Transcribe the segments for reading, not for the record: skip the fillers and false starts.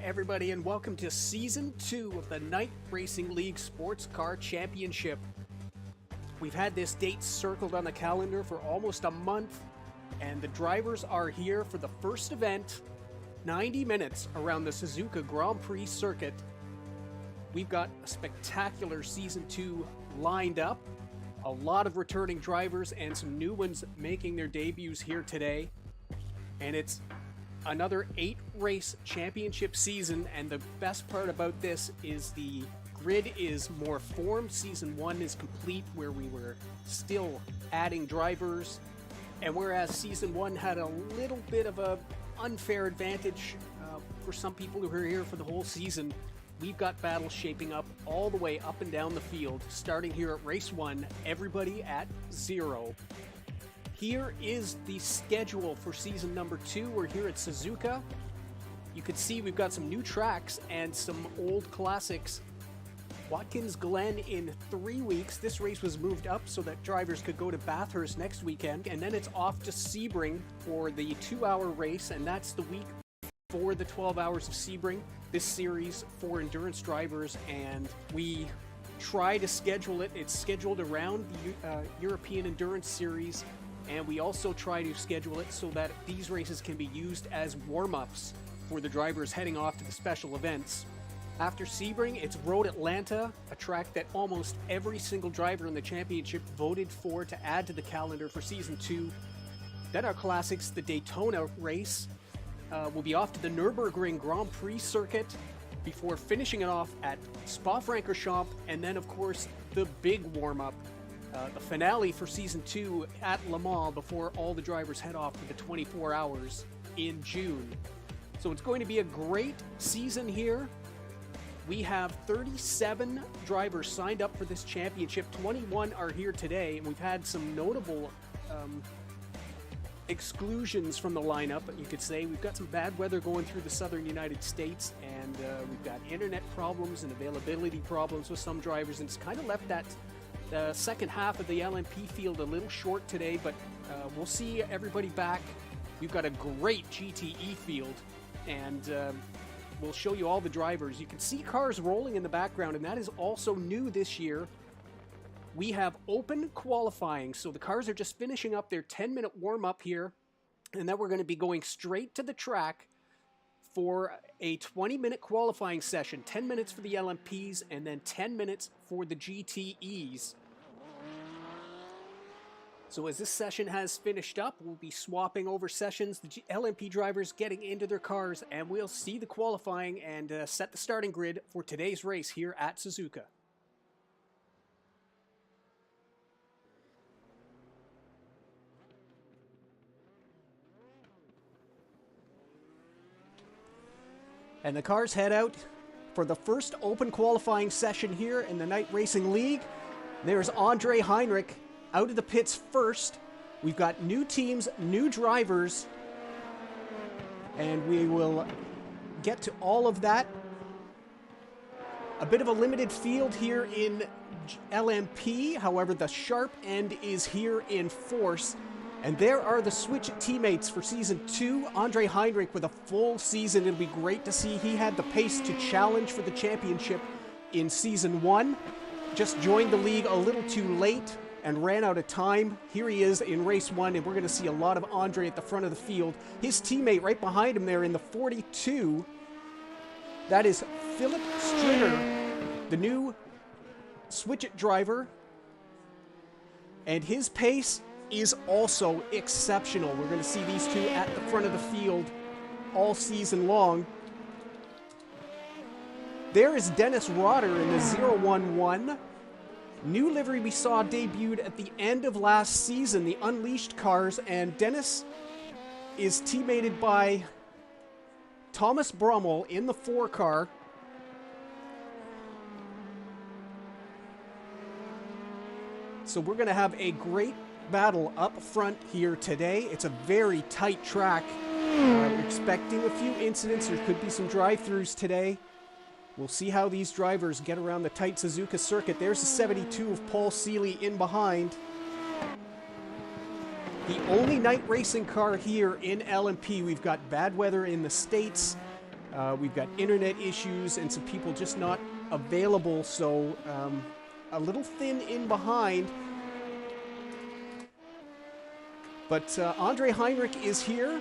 everybody, and welcome to Season 2 of the Night Racing League Sports Car Championship. We've had this date circled on the calendar for almost a month, and the drivers are here for the first event, 90 minutes around the Suzuka Grand Prix circuit. We've got a spectacular Season 2 lined up, a lot of returning drivers and some new ones making their debuts here today, and it's another 8-race championship season, and the best part about this is the grid is more formed. Season 1 is complete, where we were still adding drivers, and whereas Season 1 had a little bit of a unfair advantage for some people who were here for the whole season, we've got battles shaping up all the way up and down the field, starting here at Race 1, everybody at 0. Here is the schedule for season number 2. We're here at Suzuka. You can see we've got some new tracks and some old classics. Watkins Glen in 3 weeks. This race was moved up so that drivers could go to Bathurst next weekend, and then it's off to Sebring for the 2-hour race, and that's the week for the 12 hours of Sebring. This series for endurance drivers, and we try to schedule it. It's scheduled around the European Endurance Series, and we also try to schedule it so that these races can be used as warm-ups for the drivers heading off to the special events. After Sebring, it's Road Atlanta, a track that almost every single driver in the championship voted for to add to the calendar for Season 2. Then our classics, the Daytona race, will be off to the Nürburgring Grand Prix circuit before finishing it off at Spa-Francorchamps, and then, of course, the big warm-up, the finale for Season 2 at Le Mans before all the drivers head off for the 24 hours in June. So it's going to be a great season here. We have 37 drivers signed up for this championship. 21 are here today, and we've had some notable exclusions from the lineup, you could say. We've got some bad weather going through the southern United States, and we've got internet problems and availability problems with some drivers, and it's kind of left that the second half of the LMP field a little short today, but we'll see everybody back. We've got a great GTE field, and we'll show you all the drivers. You can see cars rolling in the background, and that is also new this year. We have open qualifying, so the cars are just finishing up their 10-minute warm-up here, and then we're going to be going straight to the track for a 20-minute qualifying session, 10 minutes for the LMPs, and then 10 minutes for the GTEs. So as this session has finished up, we'll be swapping over sessions, the LMP drivers getting into their cars, and we'll see the qualifying and set the starting grid for today's race here at Suzuka. And the cars head out for the first open qualifying session here in the Night Racing League. There's Andre Heinrich out of the pits first. We've got new teams, new drivers, and we will get to all of that. A bit of a limited field here in LMP, however, the sharp end is here in force. And there are the Switch teammates for Season 2. Andre Heinrich with a full season. It'll be great to see. He had the pace to challenge for the championship in Season 1. Just joined the league a little too late and ran out of time. Here he is in Race 1, and we're going to see a lot of Andre at the front of the field. His teammate right behind him there in the 42, that is Philip Stritter, the new Switch driver. And his pace is also exceptional. We're going to see these two at the front of the field all season long. There is Dennis Rotter in the 011. New livery we saw debuted at the end of last season, the Unleashed cars, and Dennis is teammated by Thomas Brummel in the 4 car. So we're going to have a great battle up front here today. It's a very tight track. We're expecting a few incidents. There could be some drive-thrus today. We'll see how these drivers get around the tight Suzuka circuit. There's the 72 of Paul Seeley in behind. The only night racing car here in LMP. We've got bad weather in the States. We've got internet issues and some people just not available, so a little thin in behind. But Andre Heinrich is here.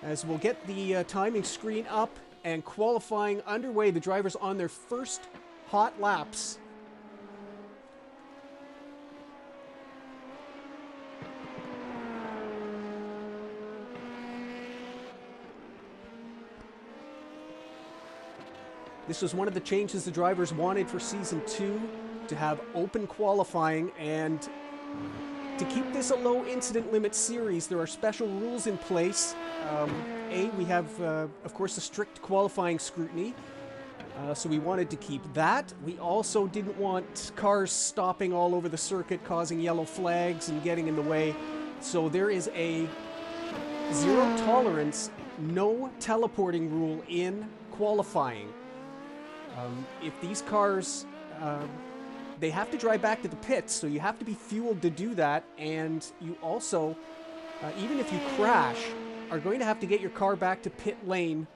As we'll get the timing screen up and qualifying underway. The drivers on their first hot laps. This was one of the changes the drivers wanted for Season 2, to have open qualifying, and to keep this a low incident limit series, there are special rules in place. We have, of course, a strict qualifying scrutiny, so we wanted to keep that. We also didn't want cars stopping all over the circuit, causing yellow flags and getting in the way. So there is a zero tolerance, no teleporting rule in qualifying. If these cars, they have to drive back to the pits, so you have to be fueled to do that, and you also, even if you crash, are going to have to get your car back to pit lane,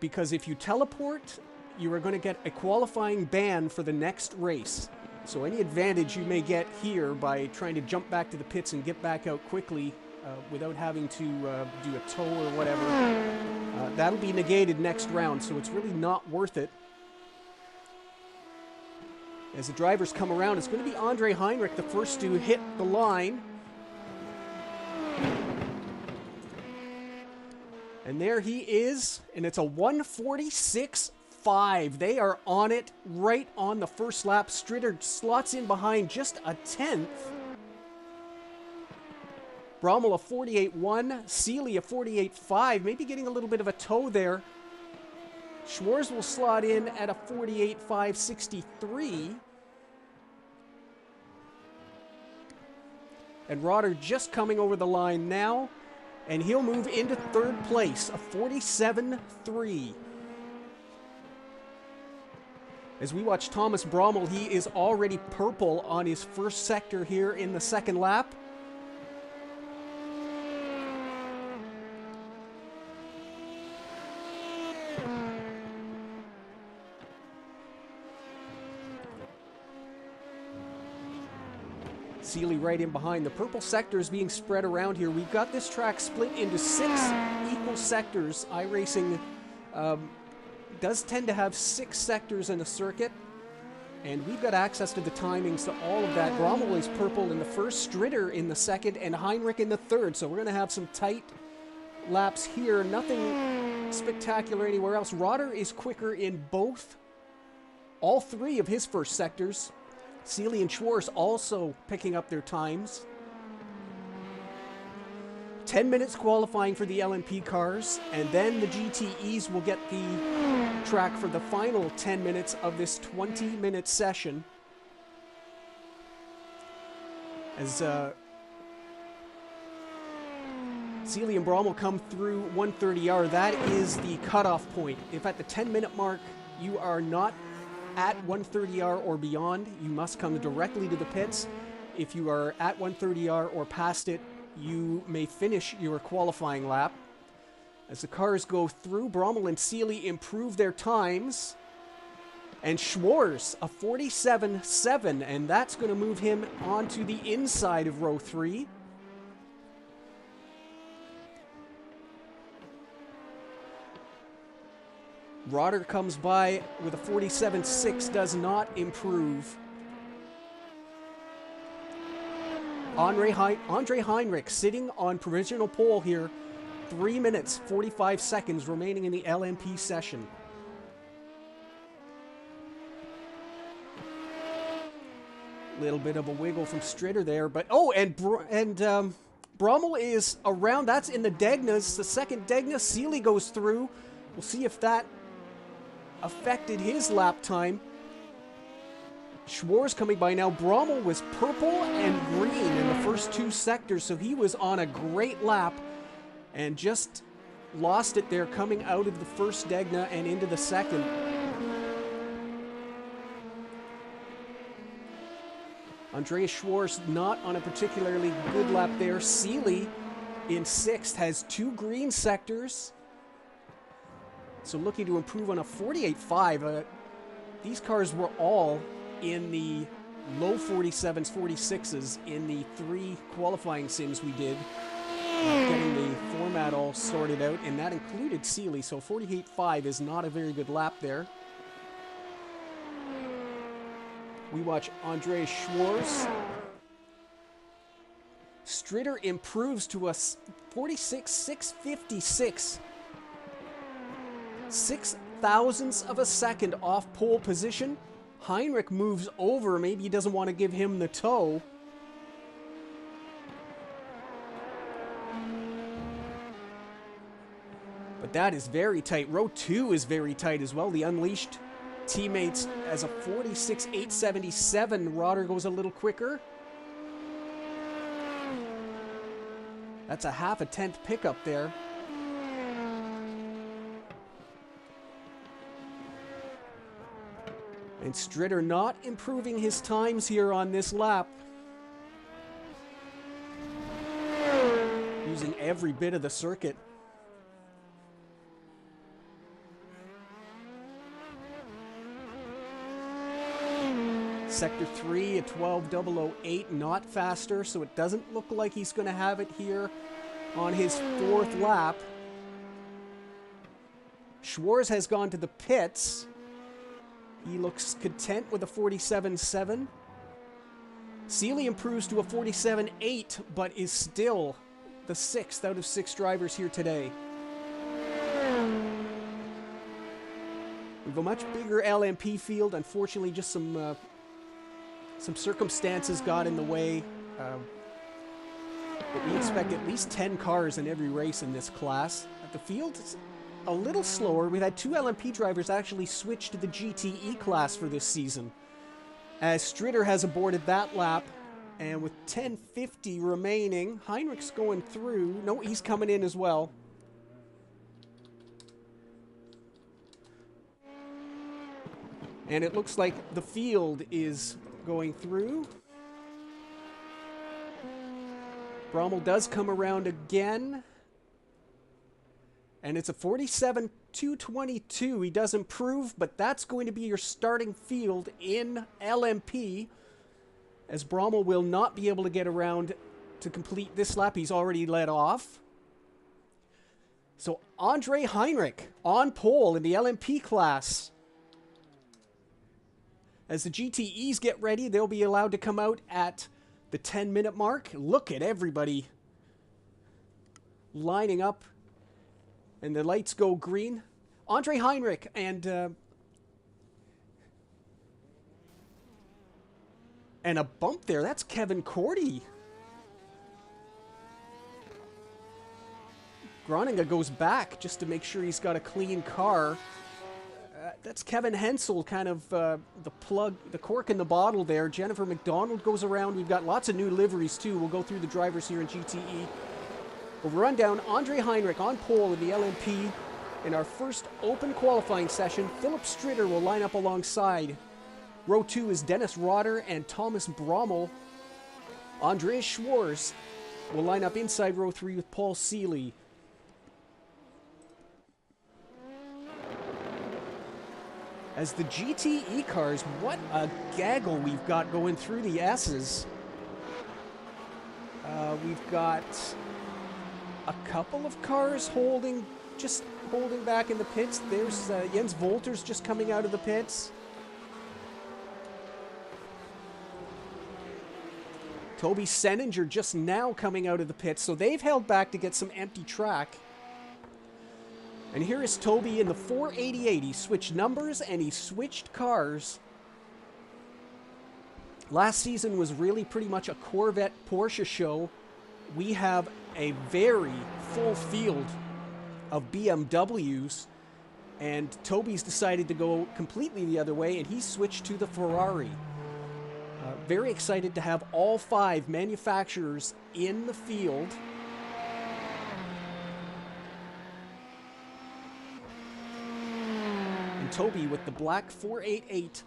because if you teleport, you are going to get a qualifying ban for the next race. So any advantage you may get here by trying to jump back to the pits and get back out quickly without having to do a tow or whatever, that'll be negated next round, so it's really not worth it. As the drivers come around, it's going to be Andre Heinrich, the first to hit the line. And there he is, and it's a 1:46.5. They are on it right on the first lap. Stritter slots in behind just a tenth. Brommel a 48.1, Seeley a 48.5, maybe getting a little bit of a tow there. Schwarz will slot in at a 48.563. And Rotter just coming over the line now, and he'll move into third place, a 47.3. As we watch Thomas Brommel, he is already purple on his first sector here in the second lap. Seeley right in behind. The purple sector is being spread around here. We've got this track split into 6 equal sectors. iRacing does tend to have 6 sectors in a circuit, and we've got access to the timings to all of that. Brommel is purple in the first, Stritter in the second, and Heinrich in the third. So we're going to have some tight laps here. Nothing spectacular anywhere else. Rotter is quicker in all 3 of his first sectors. Seeley and Schwarz also picking up their times. 10 minutes qualifying for the LMP cars, and then the GTEs will get the track for the final 10 minutes of this 20-minute session. As Seeley and Brommel come through 130R, that is the cutoff point. If at the 10-minute mark you are not at 130R or beyond, you must come directly to the pits. If you are at 130R or past it, you may finish your qualifying lap. As the cars go through, Brommel and Seeley improve their times. And Schwarz, a 47.7, and that's going to move him onto the inside of row 3. Rotter comes by with a 47.6, does not improve. Andre Heinrich sitting on provisional pole here. 3 minutes, 45 seconds remaining in the LMP session. Little bit of a wiggle from Stritter there, but Brommel is around. That's in the Degnas, the second Degna. Seeley goes through. We'll see if that affected his lap time. Schwarz coming by now. Brommel was purple and green in the first 2 sectors, so he was on a great lap and just lost it there coming out of the first Degna and into the second. Andreas Schwarz not on a particularly good lap there. Seeley in 6th, has 2 green sectors. So looking to improve on a 48.5. These cars were all in the low 47s, 46s in the 3 qualifying sims we did. Getting the format all sorted out, and that included Seeley, so 48.5 is not a very good lap there. We watch Andreas Schwarz. Stritter improves to a 46.656. 6 thousandths of a second off pole position. Heinrich moves over. Maybe he doesn't want to give him the tow. But that is very tight. Row 2 is very tight as well. The Unleashed teammates as a 46.877. Rotter goes a little quicker. That's a half a tenth pickup there. And Stritter not improving his times here on this lap. Using every bit of the circuit. Sector 3 at 12.008, not faster, so it doesn't look like he's going to have it here on his 4th lap. Schwarz has gone to the pits. He looks content with a 47.7. Seeley improves to a 47.8, but is still the 6th out of 6 drivers here today. We have a much bigger LMP field. Unfortunately, just some circumstances got in the way. But we expect at least 10 cars in every race in this class. At the field, it's a little slower. We've had 2 LMP drivers actually switch to the GTE class for this season, as Stritter has aborted that lap. And with 10:50 remaining, Heinrich's going through. No, he's coming in as well. And it looks like the field is going through. Brommel does come around again. And it's a 47.222. He does improve, but that's going to be your starting field in LMP, as Brommel will not be able to get around to complete this lap. He's already led off. So Andre Heinrich on pole in the LMP class. As the GTEs get ready, they'll be allowed to come out at the 10-minute mark. Look at everybody lining up. And the lights go green. Andre Heinrich and a bump there. That's Kevin Cordy. Groninga goes back just to make sure he's got a clean car. That's Kevin Hensel, kind of the cork in the bottle there. Jennifer McDonald goes around. We've got lots of new liveries too. We'll go through the drivers here in GTE. We'll run down Andre Heinrich on pole in the LMP in our first open qualifying session. Philip Stritter will line up alongside. Row 2 is Dennis Rotter and Thomas Brommel. Andreas Schwarz will line up inside row 3 with Paul Seeley. As the GTE cars, what a gaggle we've got going through the S's. We've got a couple of cars holding back in the pits. There's Jens Volter's just coming out of the pits. Toby Seninger just now coming out of the pits, so they've held back to get some empty track. And here is Toby in the 488. He switched numbers and he switched cars. Last season was really pretty much a Corvette Porsche show. We have a very full field of BMWs, and Toby's decided to go completely the other way, and he switched to the Ferrari. Very excited to have all 5 manufacturers in the field. And Toby with the black 488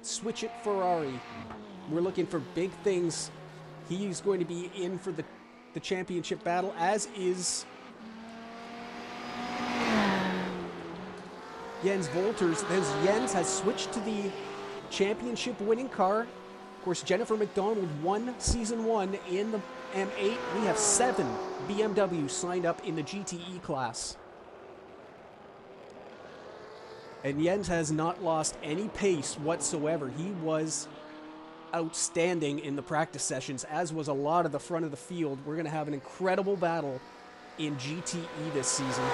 Switch It Ferrari. We're looking for big things. He's going to be in for the the championship battle, as is Jens Wolters. Jens has switched to the championship winning car. Of course, Jennifer McDonald won Season 1 in the M8. We have 7 BMWs signed up in the GTE class. And Jens has not lost any pace whatsoever. He was outstanding in the practice sessions, as was a lot of the front of the field. We're going to have an incredible battle in GTE this season.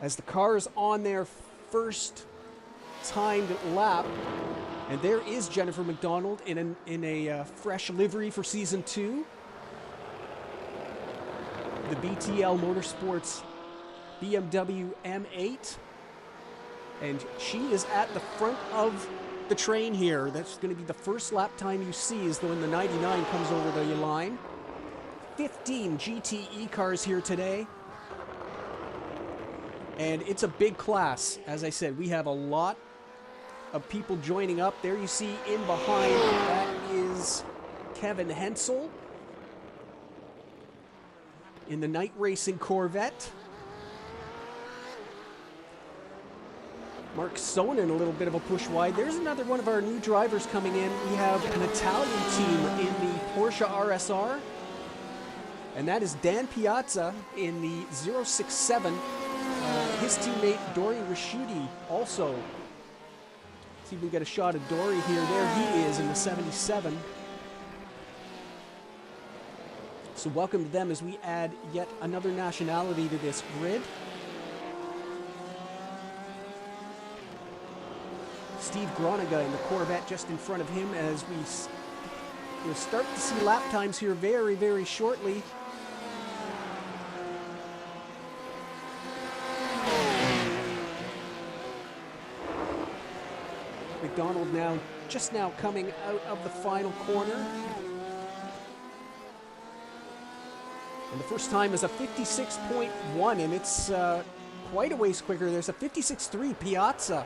As the car is on their first timed lap, and there is Jennifer McDonald in a fresh livery for Season 2. The BTL Motorsports BMW M8. And she is at the front of the train here. That's going to be the first lap time you see is when the 99 comes over the line. 15 GTE cars here today. And it's a big class. As I said, we have a lot of people joining up. There you see in behind, that is Kevin Hensel in the night racing Corvette. Mark Sonnen, a little bit of a push wide. There's another one of our new drivers coming in. We have an Italian team in the Porsche RSR. And that is Dan Piazza in the 067. His teammate Dori Raschuti also. See if we get a shot of Dori here. There he is in the 77. So welcome to them as we add yet another nationality to this grid. Steve Groniga in the Corvette just in front of him as we'll start to see lap times here very, very shortly. McDonald just now coming out of the final corner. And the first time is a 56.1, and it's quite a ways quicker. There's a 56.3. Piazza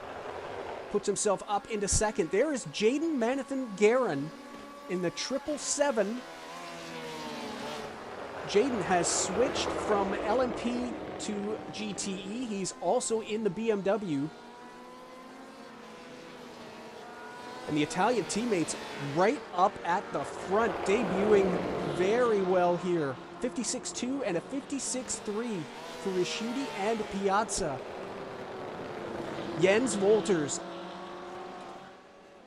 puts himself up into second. There is Jaden Manathan-Guerin in the 777. Jaden has switched from LMP to GTE. He's also in the BMW. And the Italian teammates right up at the front, debuting very well here. 56.2 and a 56.3 for Raschuti and Piazza. Jens Wolters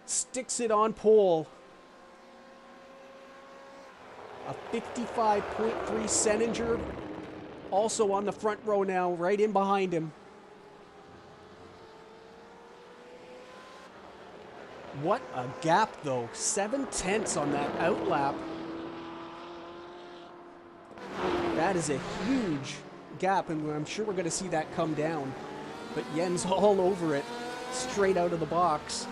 sticks it on pole. A 55.3 Senninger also on the front row now, right in behind him. What a gap, though. 7/10 on that outlap. That is a huge gap, and I'm sure we're going to see that come down. But Jens all over it, straight out of the box.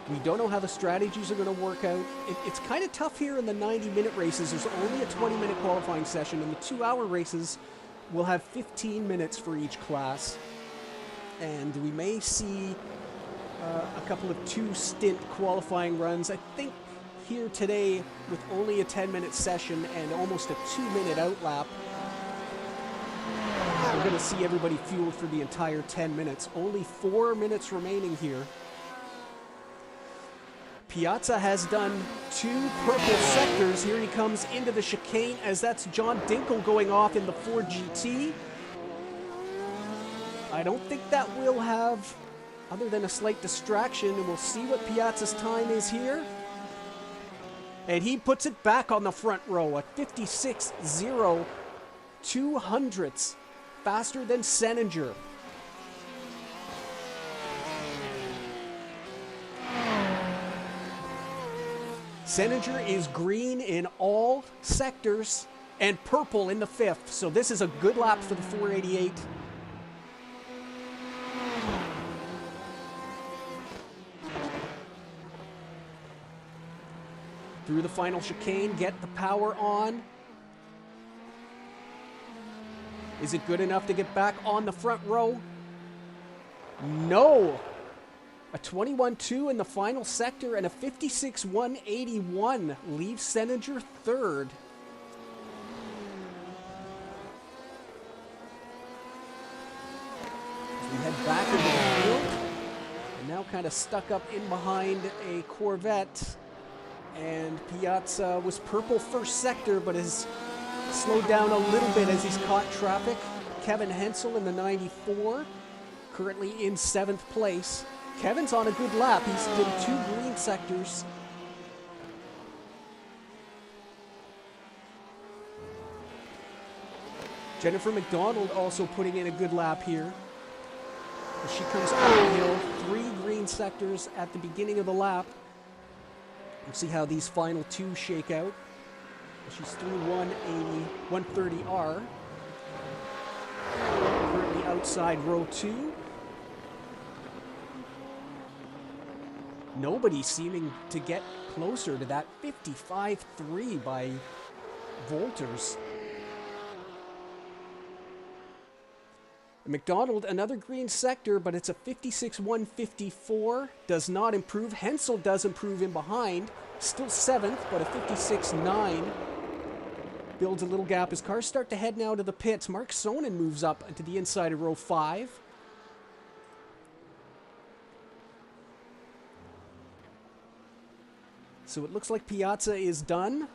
We don't know how the strategies are going to work out. It's kind of tough here in the 90-minute races. There's only a 20-minute qualifying session, and the 2-hour races will have 15 minutes for each class. And we may see a couple of 2-stint qualifying runs. I think here today, with only a 10-minute session and almost a 2-minute outlap, we're going to see everybody fueled for the entire 10 minutes. Only 4 minutes remaining here. Piazza has done 2 purple sectors. Here he comes into the chicane, as that's John Dinkel going off in the Ford GT. I don't think that will have, other than a slight distraction, and we'll see what Piazza's time is here. And he puts it back on the front row, a 56.0, 200ths, faster than Senninger. Senninger is green in all sectors and purple in the 5th, so this is a good lap for the 488. Through the final chicane, get the power on. Is it good enough to get back on the front row? No! A 21-2 in the final sector and a 56-181 leaves Seninger third. As we head back into the field, and now kind of stuck up in behind a Corvette. And Piazza was purple first sector, but has slowed down a little bit as he's caught traffic. Kevin Hensel in the 94, currently in 7th place. Kevin's on a good lap. He's did 2 green sectors. Jennifer McDonald also putting in a good lap here. As she comes uphill, 3 green sectors at the beginning of the lap. We'll see how these final 2 shake out. She's through 130R. Currently outside row 2. Nobody seeming to get closer to that 55-3 by Volters. McDonald, another green sector, but it's a 56-154. Does not improve. Hensel does improve in behind. Still 7th, but a 56-9. Builds a little gap as cars start to head now to the pits. Mark Sonnen moves up into the inside of row 5. So it looks like Piazza is done.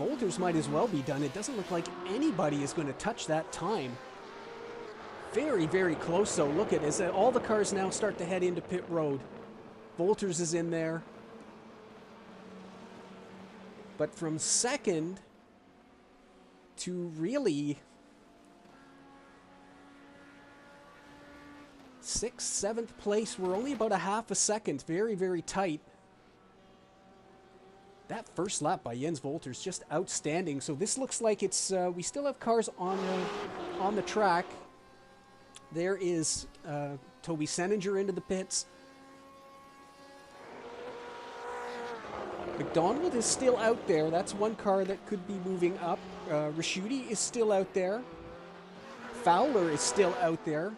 Volters might as well be done. It doesn't look like anybody is going to touch that time. Very, very close though. Look at it. As all the cars now start to head into pit road. Volters is in there. But from 2nd to really 6th, 7th place, we're only about a half a second. Very, very tight. That first lap by Jens Volters just outstanding. So this looks like it's we still have cars on the track. There is Toby Seninger into the pits. McDonald is still out there. That's one car that could be moving up. Raschuti is still out there. Fowler is still out there.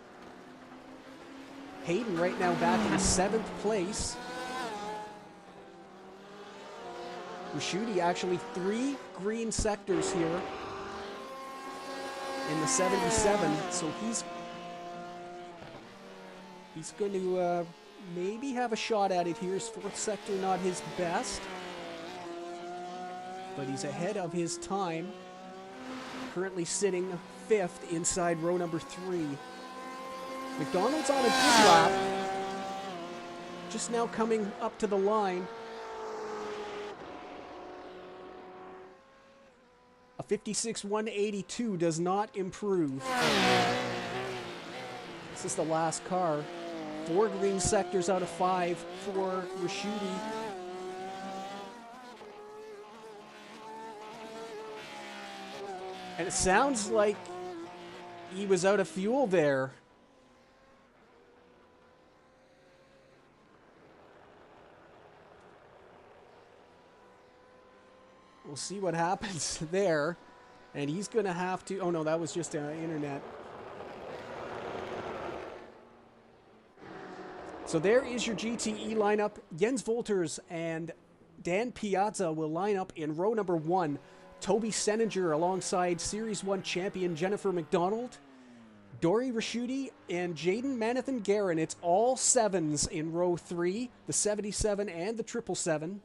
Hayden right now back in 7th place. Raschuti actually 3 green sectors here in the 77, so he's going to maybe have a shot at it here. His 4th sector not his best, but he's ahead of his time. Currently sitting 5th inside row number 3. McDonald's on a good lap, just now coming up to the line. A 56-182 does not improve. This is the last car. 4 green sectors out of 5 for Raschuti. And it sounds like he was out of fuel there. We'll see what happens there. And he's going to have to... Oh, no, that was just internet. So there is your GTE lineup. Jens Volters and Dan Piazza will line up in row number 1. Toby Seninger alongside Series 1 champion Jennifer McDonald. Dory Raschuti and Jaden Manathan-Guerin. It's all 7s in row 3. The 77 and the 777.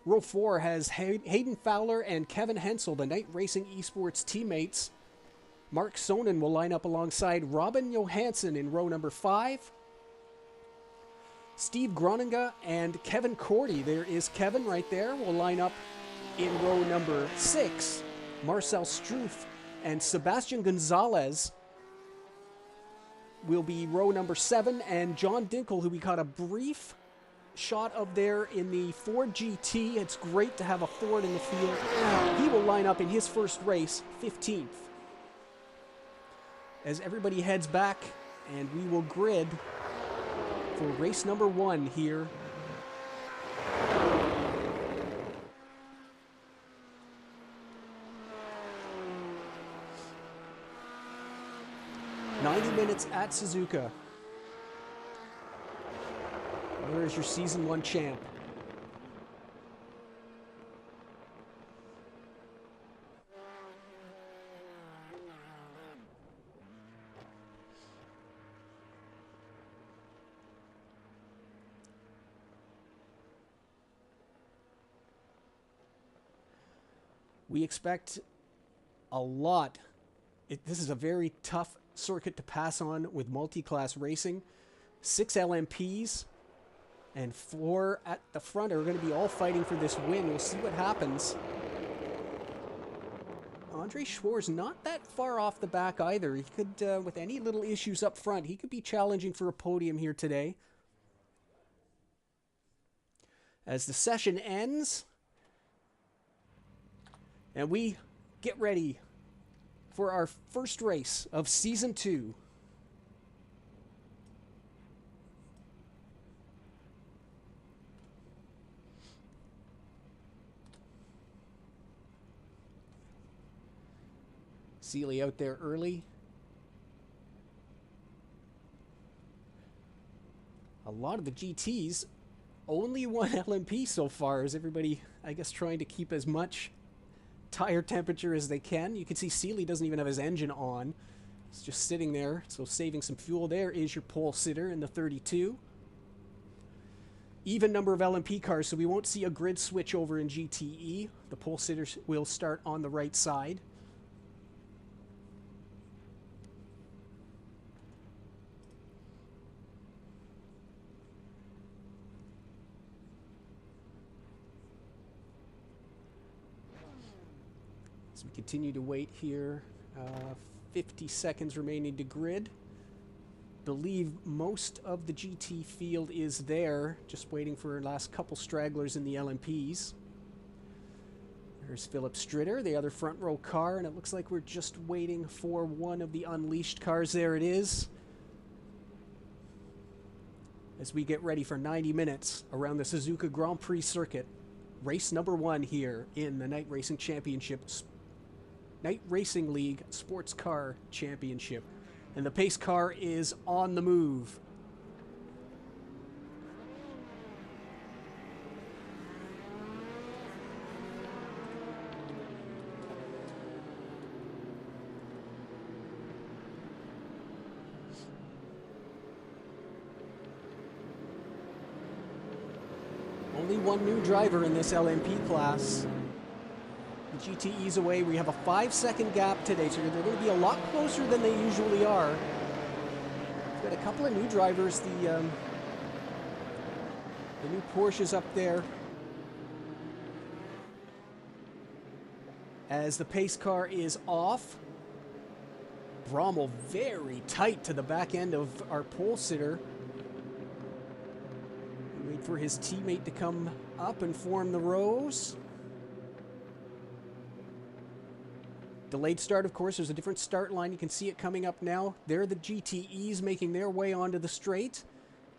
Row 4 has Hayden Fowler and Kevin Hensel, the Night Racing Esports teammates. Mark Sonnen will line up alongside Robin Johansson in row number 5. Steve Groninga and Kevin Cordy, there is Kevin right there, will line up in row number 6. Marcel Struff and Sebastian Gonzalez will be row number 7. And John Dinkel, who we caught a brief shot of there in the Ford GT. It's great to have a Ford in the field. He will line up in his first race, 15th. As everybody heads back, and we will grid for race number 1 here. "90 minutes at Suzuka." There's your Season 1 champ. We expect a lot. This is a very tough circuit to pass on with multi-class racing. 6 LMPs and 4 at the front are going to be all fighting for this win. We'll see what happens. Andre Schwarz not that far off the back either. He could, with any little issues up front, he could be challenging for a podium here today. As the session ends, and we get ready for our first race of Season 2. Seeley out there early. A lot of the GTs, only one LMP so far, as everybody, I guess, trying to keep as much tire temperature as they can. You can see Seeley doesn't even have his engine on. It's just sitting there, so saving some fuel. There is your pole sitter in the 32. Even number of LMP cars, so we won't see a grid switch over in GTE. The pole sitters will start on the right side. We continue to wait here. 50 seconds remaining to grid. Believe most of the GT field is there. Just waiting for our last couple stragglers in the LMPs. There's Philip Stritter, the other front row car, and it looks like we're just waiting for one of the Unleashed cars. There it is. As we get ready for 90 minutes around the Suzuka Grand Prix circuit. Race number 1 here in the Night Racing Championship. Night Racing League Sports Car Championship. And the pace car is on the move. Only one new driver in this LMP class. The GTE's away. We have a 5-second gap today, so they're going to be a lot closer than they usually are. We've got a couple of new drivers. The new Porsches up there. As the pace car is off. Brommel very tight to the back end of our pole sitter. We wait for his teammate to come up and form the rows. Delayed start, of course. There's a different start line. You can see it coming up now. There are the GTEs making their way onto the straight.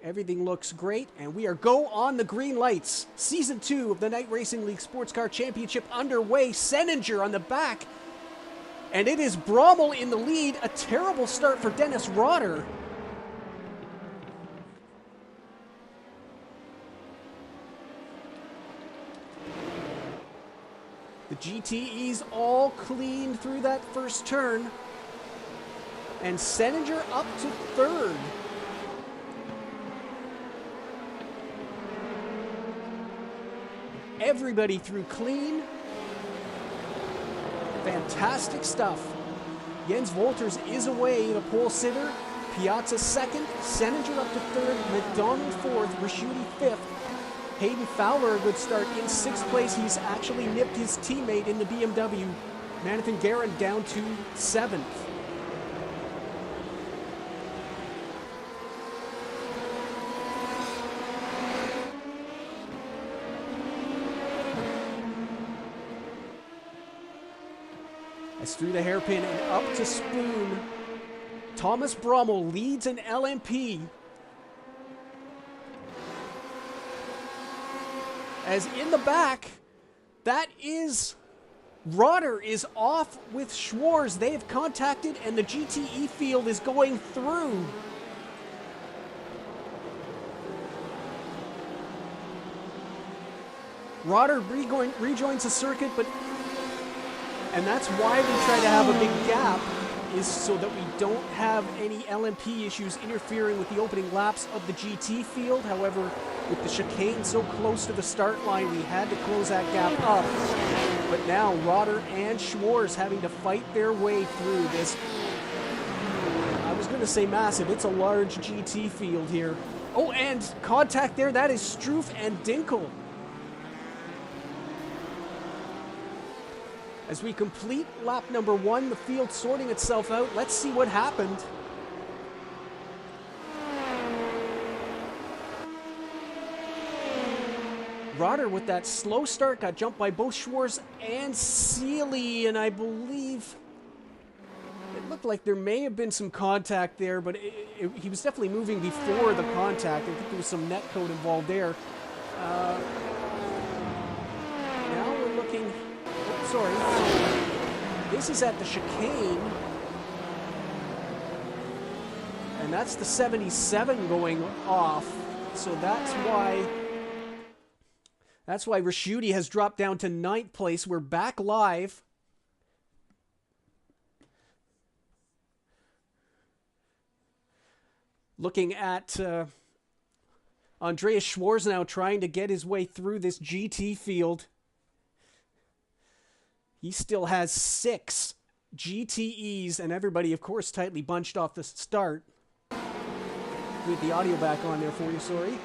Everything looks great, and we are go on the green lights. Season 2 of the Night Racing League Sports Car Championship underway. Seninger on the back, and it is Brommel in the lead. A terrible start for Dennis Rotter. The GTEs all cleaned through that first turn. And Seninger up to 3rd. Everybody through clean. Fantastic stuff. Jens Wolters is away, the pole sitter. Piazza 2nd, Seninger up to 3rd, McDonald 4th, Raschuti 5th. Hayden Fowler, a good start in 6th place. He's actually nipped his teammate in the BMW. Manathan Guerin down to 7th. As through the hairpin and up to Spoon, Thomas Brommel leads an LMP. As in the back, that is Rotter is off with Schwarz. They have contacted, and the GTE field is going through. Rotter rejoins the circuit, and that's why we try to have a big gap, is so that we don't have any LMP issues interfering with the opening laps of the GT field. However, with the chicane so close to the start line, we had to close that gap up. But now Rotter and Schwarz having to fight their way through this. I was going to say massive. It's a large GT field here. Oh, and contact there. That is Struff and Dinkel. As we complete lap number 1, the field sorting itself out. Let's see what happened. Rotter with that slow start got jumped by both Schwarz and Seely, and I believe it looked like there may have been some contact there, but he was definitely moving before the contact. I think there was some net code involved there. Now we're looking... Oh, sorry. This is at the chicane. And that's the 77 going off. So that's why Raschuti has dropped down to 9th place. We're back live. Looking at Andreas Schwarz now trying to get his way through this GT field. He still has 6 GTEs, and everybody, of course, tightly bunched off the start. With the audio back on there for you, sorry.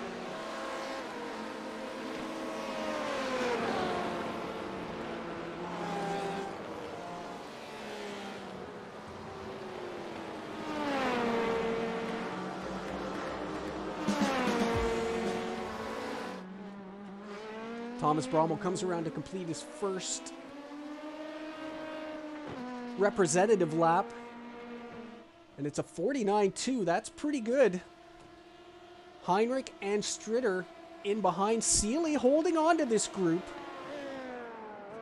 Thomas Brommel comes around to complete his first representative lap. And it's a 49.2. That's pretty good. Heinrich and Stritter in behind. Seely holding on to this group.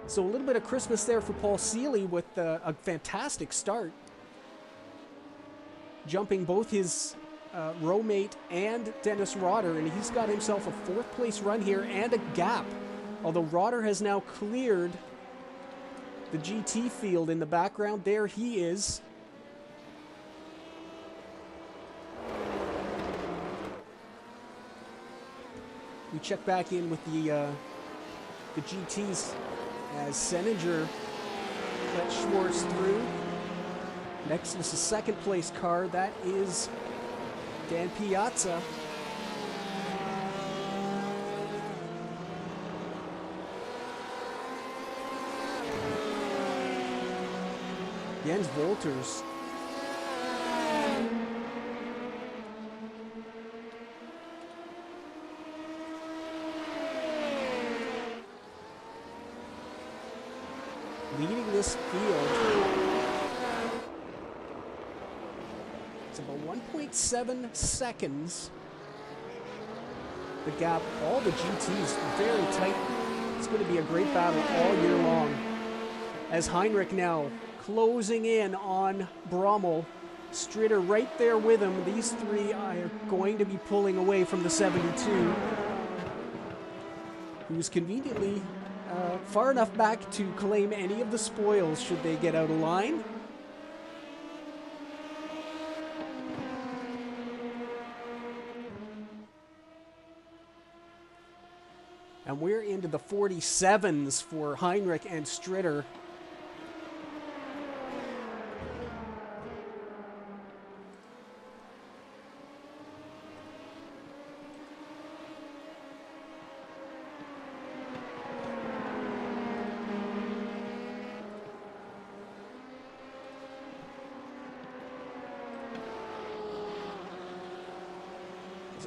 So a little bit of Christmas there for Paul Seely with a fantastic start. Jumping both his row mate and Dennis Rotter, and he's got himself a 4th place run here and a gap. Although Rotter has now cleared the GT field in the background. There he is. We check back in with the GTs as Seninger let Schwarz through. Next is the 2nd place car. That is Dan Piazza. Jens Wolters. Leading this field. It's about 1.7 seconds. The gap, all the GTs very tight. It's going to be a great battle all year long. As Heinrich now closing in on Brommel. Stritter right there with him. These 3 are going to be pulling away from the 72. Who's conveniently far enough back to claim any of the spoils should they get out of line. And we're into the 47s for Heinrich and Stritter.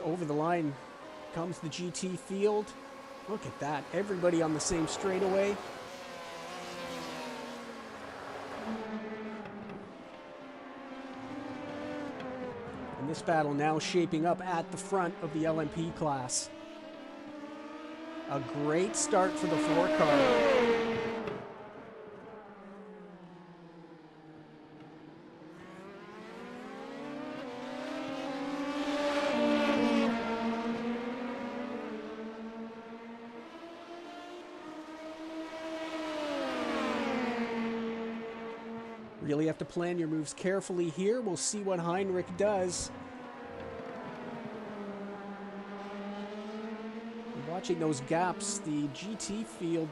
Over the line comes the GT field. Look at that. Everybody on the same straightaway. And this battle now shaping up at the front of the LMP class. A great start for the 4 car. Really have to plan your moves carefully here. We'll see what Heinrich does. Watching those gaps, the GT field,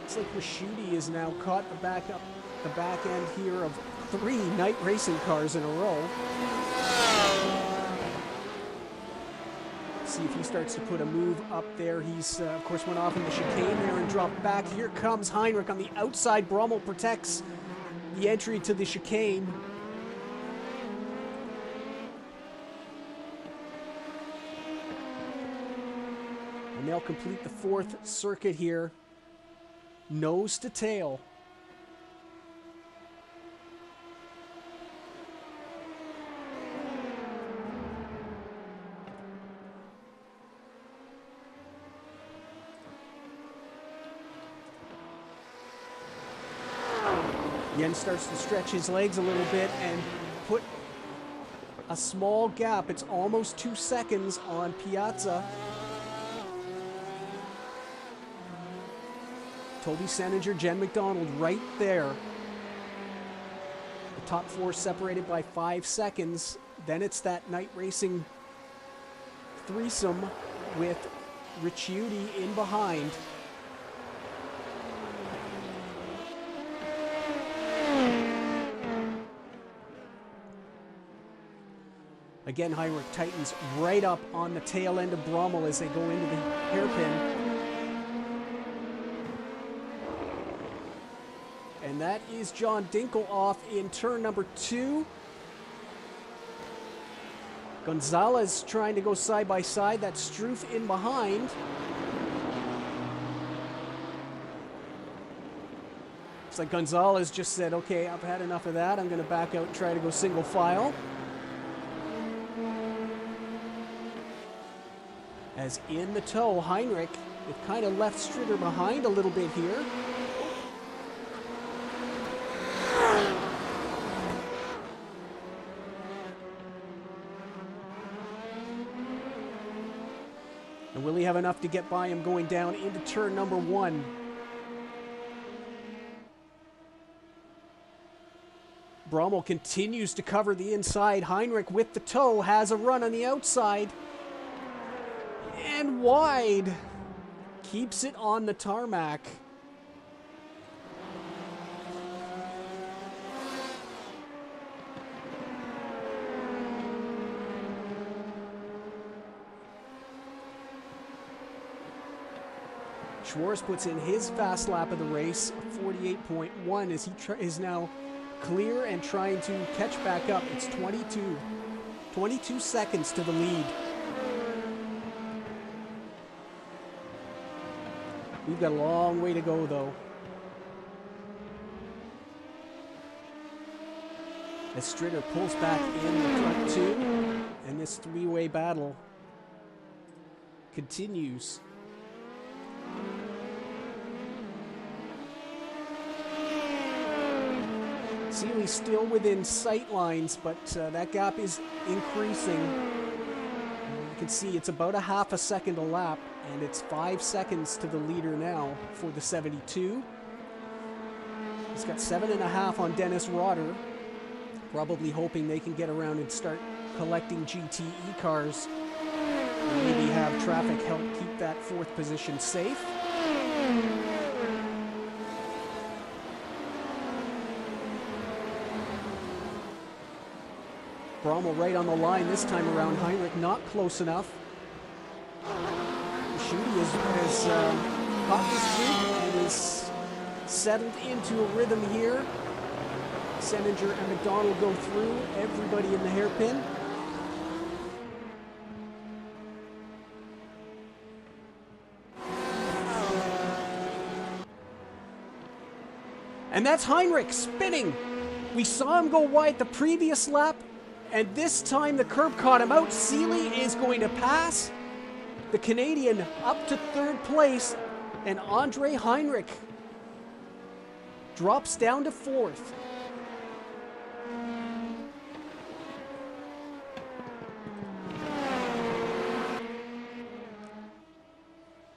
looks like Raschuti is now caught the back end here of 3 night racing cars in a row. See if he starts to put a move up there. He's, of course, went off in the chicane there and dropped back. Here comes Heinrich on the outside. Brommel protects the entry to the chicane. And they'll complete the 4th circuit here. Nose to tail. Jens starts to stretch his legs a little bit and put a small gap. It's almost 2 seconds on Piazza. Toby Seninger, Jen McDonald right there. The top 4 separated by 5 seconds. Then it's that night racing threesome with Ricciuti in behind. Again, Heinrich tightens right up on the tail end of Brommel as they go into the hairpin. And that is John Dinkel off in turn number 2. Gonzalez trying to go side by side. That's Struff in behind. It's like Gonzalez just said, okay, I've had enough of that. I'm going to back out and try to go single file. As in the tow, Heinrich, it kind of left Stritter behind a little bit here. And will he have enough to get by him going down into turn number 1? Brommel continues to cover the inside. Heinrich with the tow has a run on the outside. And wide. Keeps it on the tarmac. Schwartz puts in his fast lap of the race, 48.1, as he is now clear and trying to catch back up. It's 22 seconds to the lead. We've got a long way to go, though. As Stritter pulls back in the front 2, and this 3-way battle continues. Seeley's still within sight lines, but that gap is increasing. You can see it's about a half a second a lap, and it's 5 seconds to the leader now for the 72. He's got 7.5 on Dennis Rotter, probably hoping they can get around and start collecting GTE cars. And maybe have traffic help keep that 4th position safe. Brommel right on the line this time around. Heinrich not close enough. Raschuti has caught this streak and is settled into a rhythm here. Seninger and McDonald go through. Everybody in the hairpin. And that's Heinrich spinning. We saw him go wide the previous lap. And this time the curb caught him out. Seeley is going to pass the Canadian up to 3rd place. And Andre Heinrich drops down to 4th.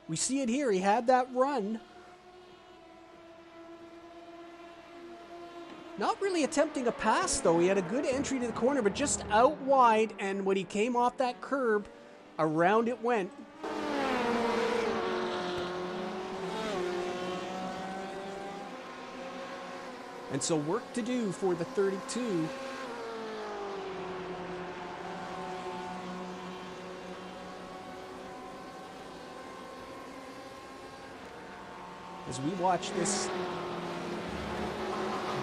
We see it here. He had that run. Not really attempting a pass, though. He had a good entry to the corner, but just out wide, and when he came off that curb, around it went. And so work to do for the 32. As we watch this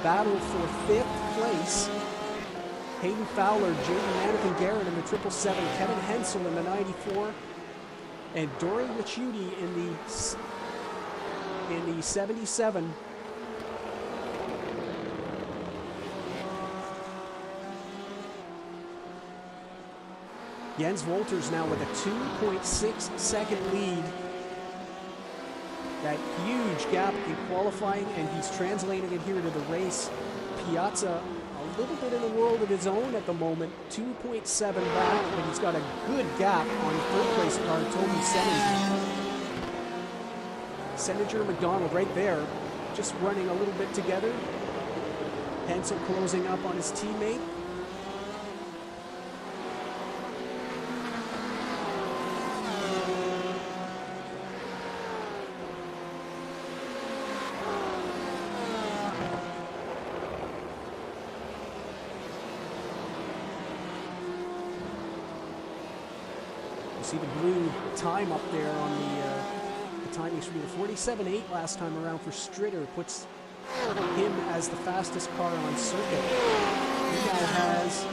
battle for 5th place, Hayden Fowler, Jaden Manikin Garrett in the 777, Kevin Hensel in the 94, and Dory Lichuti in the 77. Jens Wolters now with a 2.6 second lead. That huge gap in qualifying, and he's translating it here to the race. Piazza, a little bit in a world of his own at the moment, 2.7 back, but he's got a good gap on third place car, Toby Seninger. Seninger and McDonald right there, just running a little bit together. Hensel closing up on his teammate. See the blue time up there on the timing screen. 47.8 last time around for Stritter puts him as the fastest car on circuit. He now has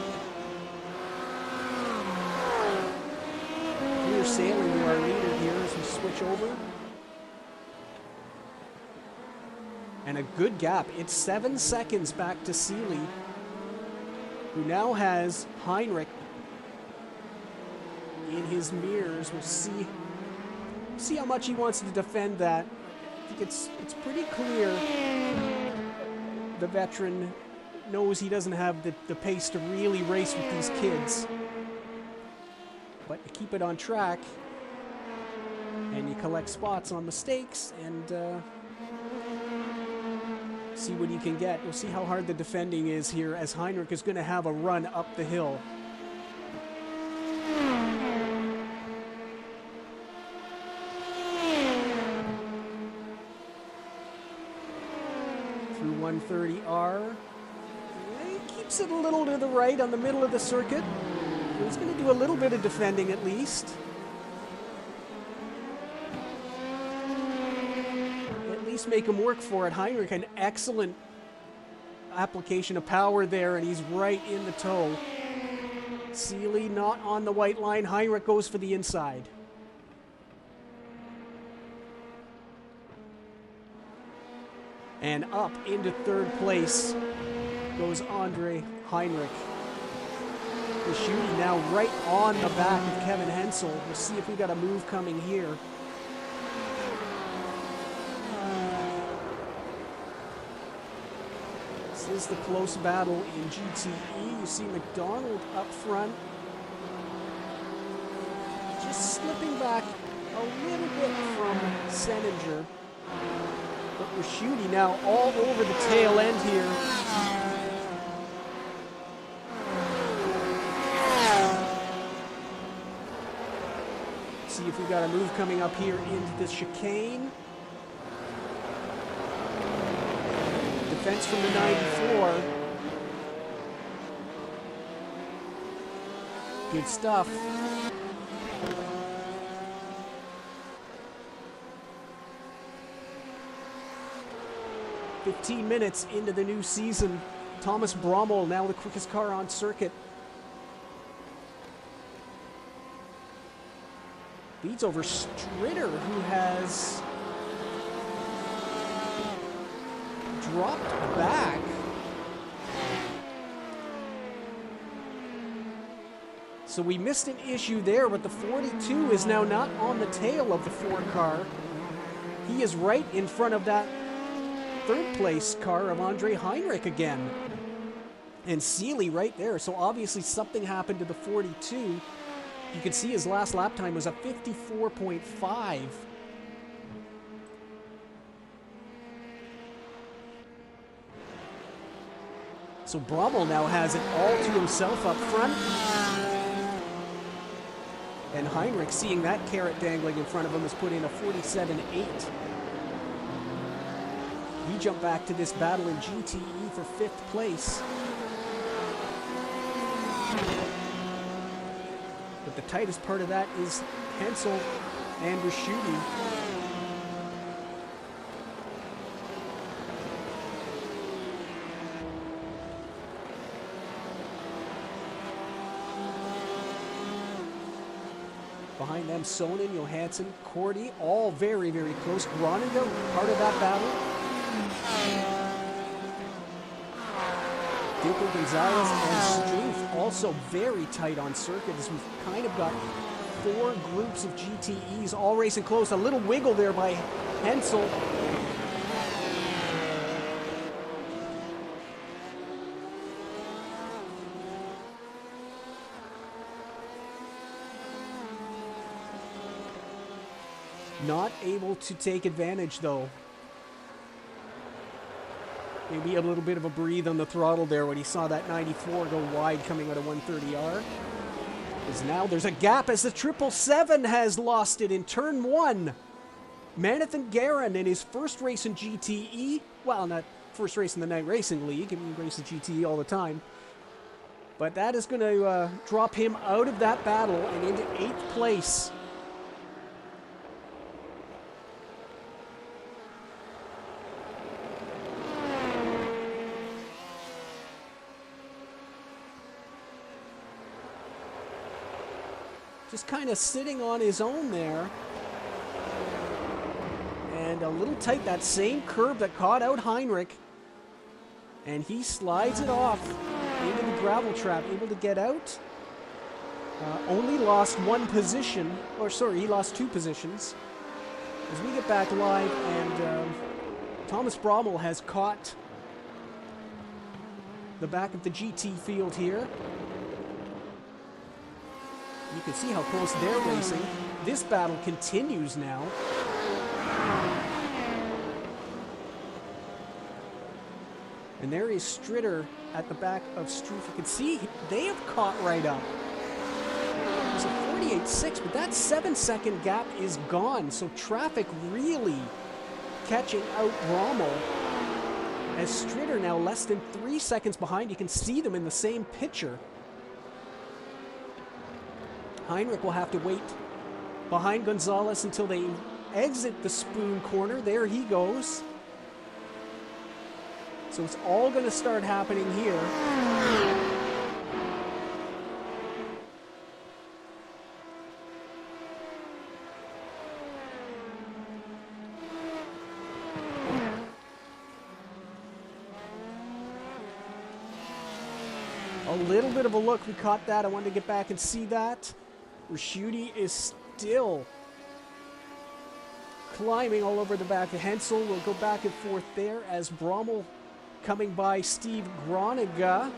clear sailing to our leader here as we switch over. And a good gap. It's 7 seconds back to Seeley, who now has Heinrich in his mirrors. We'll see how much he wants to defend that. I think it's pretty clear the veteran knows he doesn't have the pace to really race with these kids. But you keep it on track, and you collect spots on mistakes, and see what you can get. You'll see how hard the defending is here, as Heinrich is going to have a run up the hill. Through 130R. He keeps it a little to the right on the middle of the circuit. He's going to do a little bit of defending at least. At least make him work for it. Heinrich, an excellent application of power there, and he's right in the toe. Seeley not on the white line. Heinrich goes for the inside. And up into third place goes Andre Heinrich. The shooting now right on the back of Kevin Hensel. We'll see if we got a move coming here. This is the close battle in GTE. You see McDonald up front, just slipping back a little bit from Seninger. But Raschuti now all over the tail end here. See if we got a move coming up here into the chicane. Defense from the 94. Good stuff. "15 minutes into the new season. Thomas Brommel now the quickest car on circuit. Leads over Stritter, who has dropped back. So we missed an issue there, but the 42 is now not on the tail of the 4 car. He is right in front of that third place car of Andre Heinrich again. And Seeley right there. So obviously something happened to the 42. You can see his last lap time was a 54.5. So Brommel now has it all to himself up front. And Heinrich, seeing that carrot dangling in front of him, has put in a 47.8. He jumped back to this battle in GTE for 5th place. But the tightest part of that is Hensel and Raschuti. Behind them, Sonnen, Johansson, Cordy, all very, very close. Groningen, part of that battle. Dilko, Gonzalez, and Struth also very tight on circuit, as we've kind of got 4 groups of GTEs all racing close. A little wiggle there by Hensel. Not able to take advantage, though. Maybe a little bit of a breathe on the throttle there when he saw that 94 go wide coming out of 130R. Because now there's a gap as the 777 has lost it in turn 1. Manathan Garin in his first race in GTE. Well, not first race in the Night Racing League. He races GTE all the time. But that is going to drop him out of that battle and into 8th place. Just kind of sitting on his own there. And a little tight, that same curve that caught out Heinrich. And he slides it off into the gravel trap, able to get out. Only lost 1 position, or sorry, he lost 2 positions. As we get back live, and Thomas Brommel has caught the back of the GT field here. You can see how close they're racing. This battle continues now. And there is Stritter at the back of Struth. You can see they have caught right up. It's a 48.6, but that 7-second gap is gone. So traffic really catching out Brommel. As Stritter now less than 3 seconds behind. You can see them in the same picture. Heinrich will have to wait behind Gonzalez until they exit the spoon corner. There he goes. So it's all going to start happening here. A little bit of a look. We caught that. I wanted to get back and see that. Raschuti is still climbing all over the back. Hensel will go back and forth there as Brommel coming by Steve Groningen.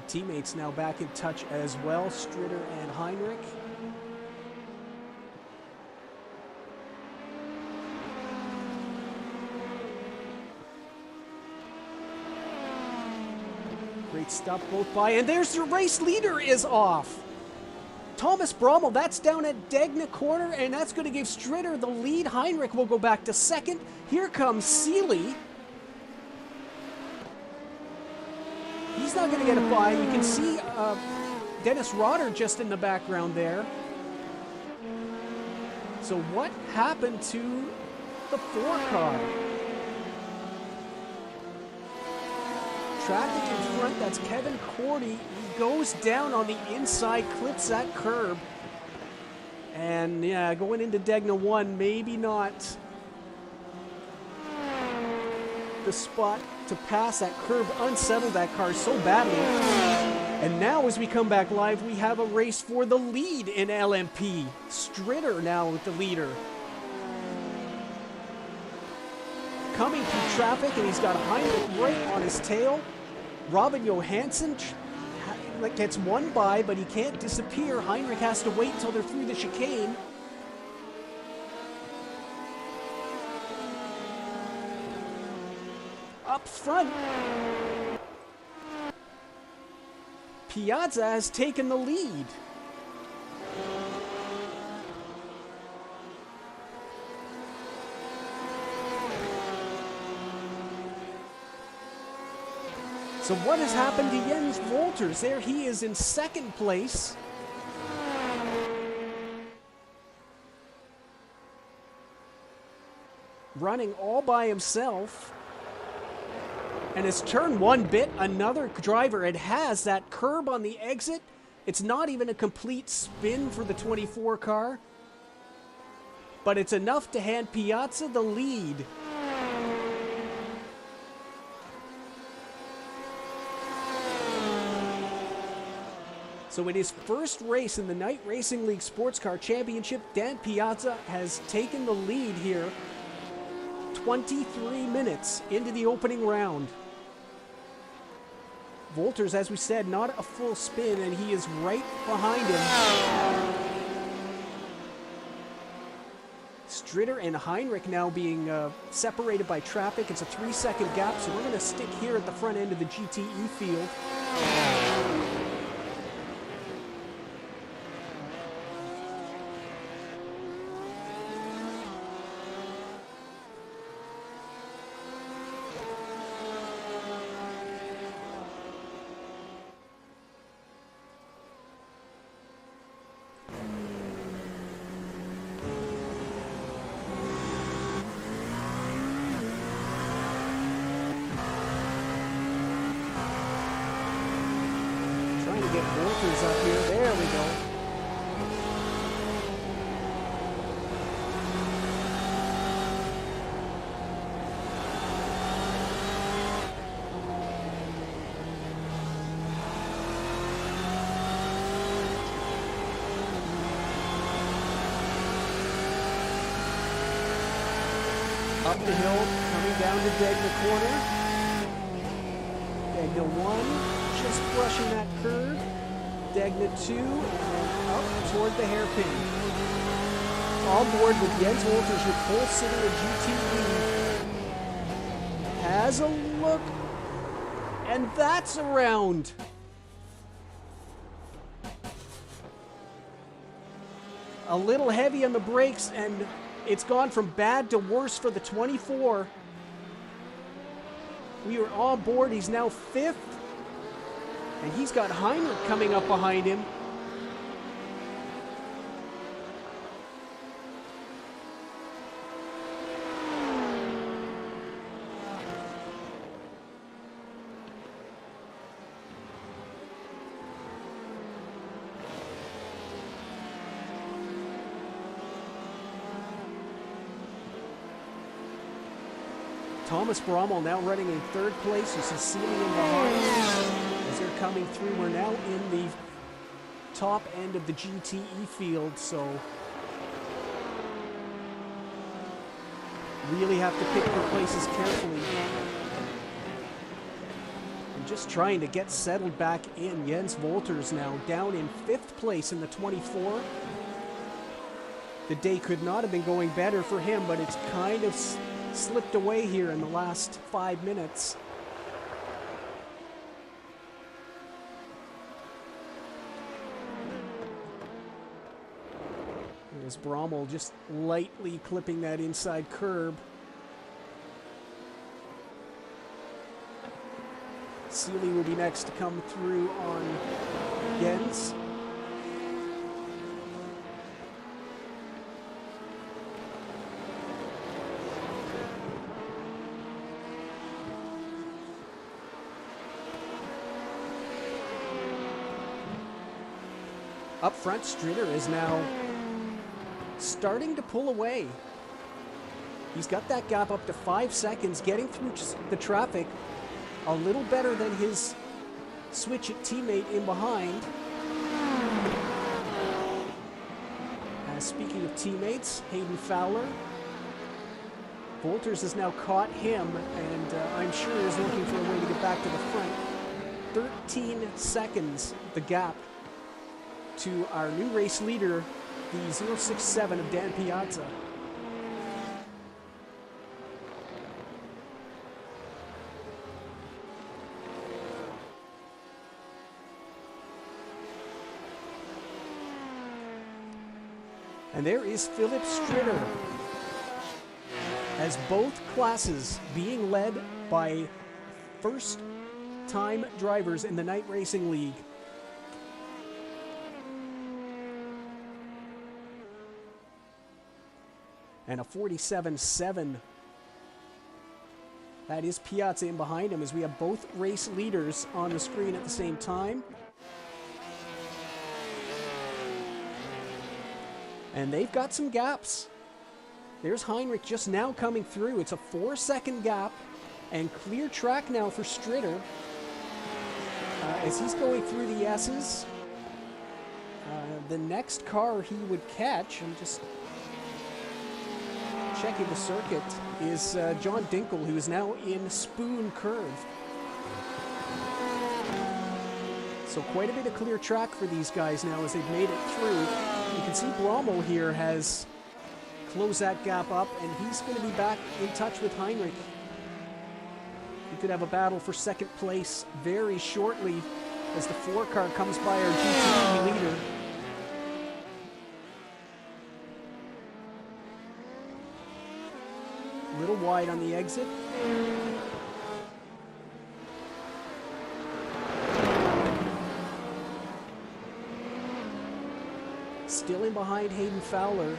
Teammates now back in touch as well, Stritter and Heinrich. Great stuff both by, and there's the race leader is off. Thomas Brommel, that's down at Degna corner, and that's going to give Stritter the lead. Heinrich will go back to 2nd. Here comes Seeley. He's not going to get a bye. You can see Dennis Rotter just in the background there. So what happened to the 4-car? Traffic in front, that's Kevin Cordy. He goes down on the inside, clips that curb. And yeah, going into Degna 1, maybe not the spot to pass that curve, unsettled that car so badly. And now as we come back live, we have a race for the lead in LMP. Stritter now with the leader. coming through traffic, and he's got Heinrich right on his tail. Robin Johansson gets one by, but he can't disappear. Heinrich has to wait until they're through the chicane. Up front, Piazza has taken the lead. So what has happened to Jens Wolters? There he is in second place. Running all by himself. And it's turn one bit, another driver. It has that curb on the exit. It's not even a complete spin for the 24 car. But it's enough to hand Piazza the lead. So in his first race in the Night Racing League Sports Car Championship, Dan Piazza has taken the lead here 23 minutes into the opening round. Wolters, as we said, not a full spin, and he is right behind him. Stritter and Heinrich now being separated by traffic. It's a 3-second gap, so we're going to stick here at the front end of the GTE field. Get Wolters up here. There we go. Up the hill, coming down to Degna corner. Degna 1, just brushing that curve. Degna 2, and then up toward the hairpin. On board with Jens Wolters, your pole sitter in GTE. Has a look, and that's a round. A little heavy on the brakes, and it's gone from bad to worse for the 24. We are on board. He's now 5th. And he's got Heinrich coming up behind him. Thomas Brommel now running in 3rd place. You see Sealy in behind. As they're coming through, we're now in the top end of the GTE field, so really have to pick your places carefully. And just trying to get settled back in. Jens Wolters now down in 5th place in the 24. The day could not have been going better for him, but it's kind of slipped away here in the last 5 minutes. There's Brommel just lightly clipping that inside curb. Sealy will be next to come through on Jens. Up front, Stritter is now starting to pull away. He's got that gap up to 5 seconds, getting through the traffic a little better than his switch it teammate in behind. Speaking of teammates, Hayden Fowler Wolters has now caught him, and I'm sure is looking for a way to get back to the front. 13 seconds, the gap to our new race leader, the 067 of Dan Piazza. And there is Philip Stritter, as both classes being led by first-time drivers in the Night Racing League. And a 47.7. That is Piazza in behind him, as we have both race leaders on the screen at the same time. And they've got some gaps. There's Heinrich just now coming through. It's a 4-second gap, and clear track now for Stritter as he's going through the S's. The next car he would catch, I'm just checking the circuit, is John Dinkel, who is now in Spoon Curve. So quite a bit of clear track for these guys now as they've made it through. You can see Brommel here has closed that gap up, and he's going to be back in touch with Heinrich. We could have a battle for second place very shortly as the 4 car comes by our GTE leader. A little wide on the exit. Still in behind Hayden Fowler,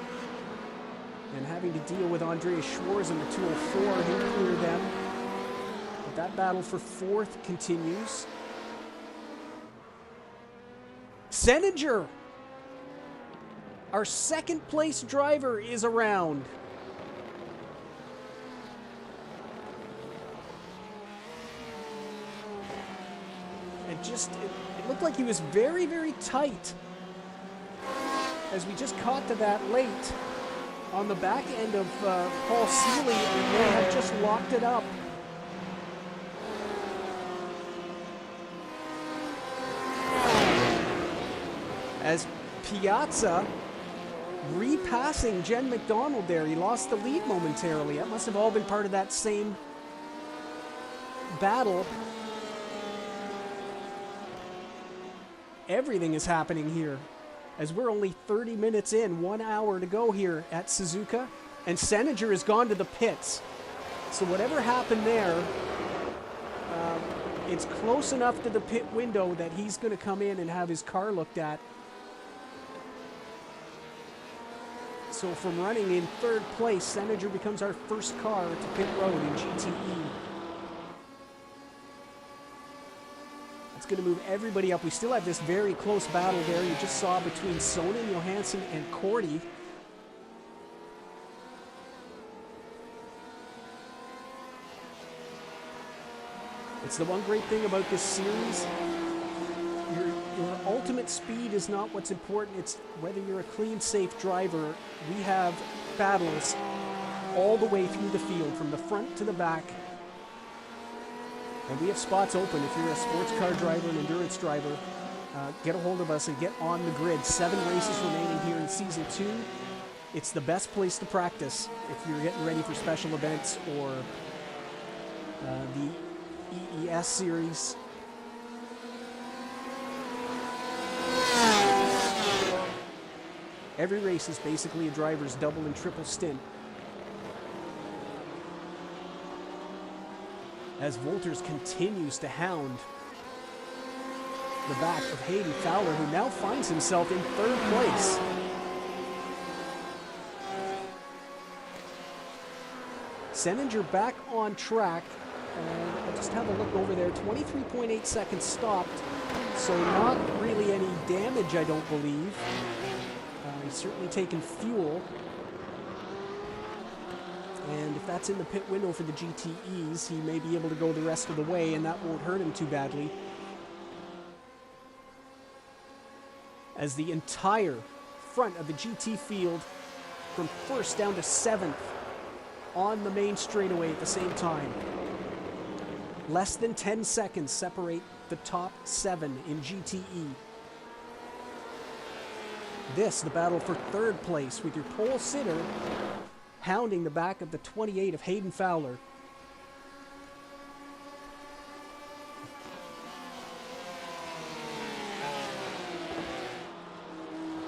and having to deal with Andreas Schwarz in the 204. He'll clear them. But that battle for fourth continues. Seninger, our second place driver, is around. It looked like he was very, very tight as we just caught to that late on the back end of Paul Seeley, and they have just locked it up. As Piazza repassing Jen McDonald there, he lost the lead momentarily. That must have all been part of that same battle. Everything is happening here, as we're only 30 minutes in, 1 hour to go here at Suzuka, and Seninger has gone to the pits. So whatever happened there, it's close enough to the pit window that he's going to come in and have his car looked at. So from running in third place, Seninger becomes our first car to pit road in GTE. It's going to move everybody up. We still have this very close battle there you just saw between Sonnen, Johansson, and Cordy. It's the one great thing about this series. Your ultimate speed is not what's important. It's whether you're a clean, safe driver. We have battles all the way through the field, from the front to the back. And we have spots open. If you're a sports car driver, an endurance driver, get a hold of us and get on the grid. 7 races remaining here in Season 2. It's the best place to practice if you're getting ready for special events or the EES series. Every race is basically a driver's double and triple stint. As Wolters continues to hound the back of Hayden Fowler, who now finds himself in third place. Seninger back on track, and I'll just have a look over there. 23.8 seconds stopped, so not really any damage, I don't believe. He's certainly taken fuel. And if that's in the pit window for the GTEs, he may be able to go the rest of the way, and that won't hurt him too badly. As the entire front of the GT field, from first down to 7th, on the main straightaway at the same time. Less than 10 seconds separate the top 7 in GTE. This, the battle for third place, with your pole sitter hounding the back of the 28 of Hayden Fowler.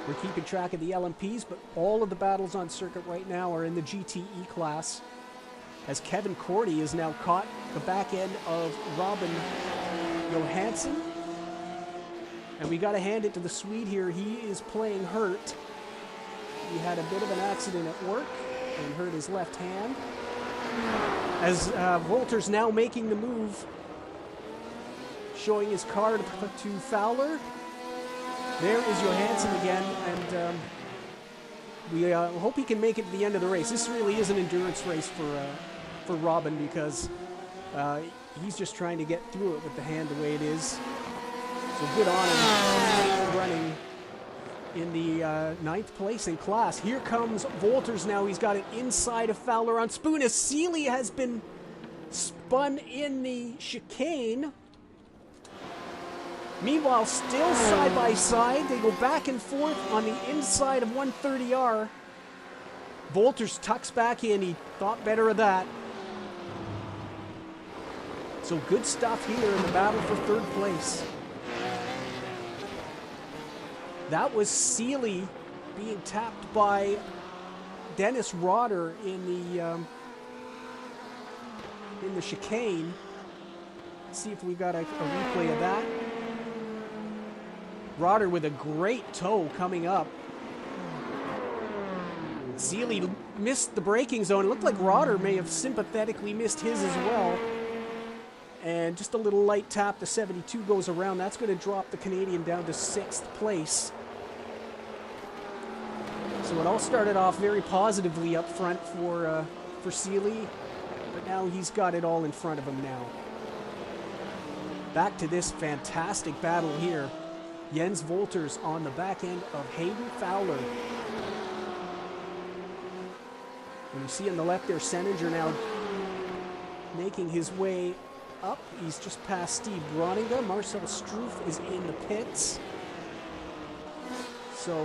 We're keeping track of the LMPs, but all of the battles on circuit right now are in the GTE class, as Kevin Cordy is now caught the back end of Robin Johansson. And we got to hand it to the Swede here. He is playing hurt. He had a bit of an accident at work and hurt his left hand. As Wolter's now making the move, showing his car to Fowler. There is Johansson again, and we hope he can make it to the end of the race. This really is an endurance race for Robin, because he's just trying to get through it with the hand the way it is. So good on him, running in the 9th place in class. Here comes Wolters now. He's got it inside of Fowler on Spoon, as Seeley has been spun in the chicane. Meanwhile, still side by side. They go back and forth on the inside of 130R. Wolters tucks back in. He thought better of that. So good stuff here in the battle for third place. That was Seeley being tapped by Dennis Rotter in the chicane. Let's see if we got a replay of that. Rotter with a great toe coming up. Seeley missed the braking zone. It looked like Rotter may have sympathetically missed his as well. And just a little light tap, the 72 goes around. That's going to drop the Canadian down to 6th place. So it all started off very positively up front for Seeley, but now he's got it all in front of him now. Back to this fantastic battle here. Jens Wolters on the back end of Hayden Fowler. And you see on the left there, Seninger now making his way up. He's just past Steve Groninga. Marcel Struff is in the pits. So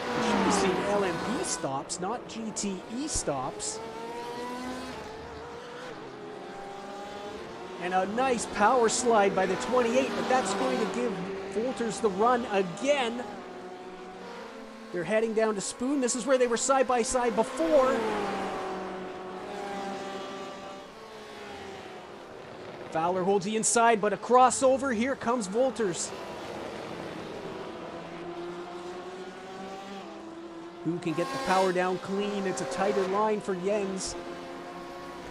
we should be seeing LMP stops, not GTE stops. And a nice power slide by the 28, but that's going to give Wolters the run again. They're heading down to Spoon. This is where they were side by side before. Fowler holds the inside, but a crossover. Here comes Wolters. Who can get the power down clean? It's a tighter line for Jens.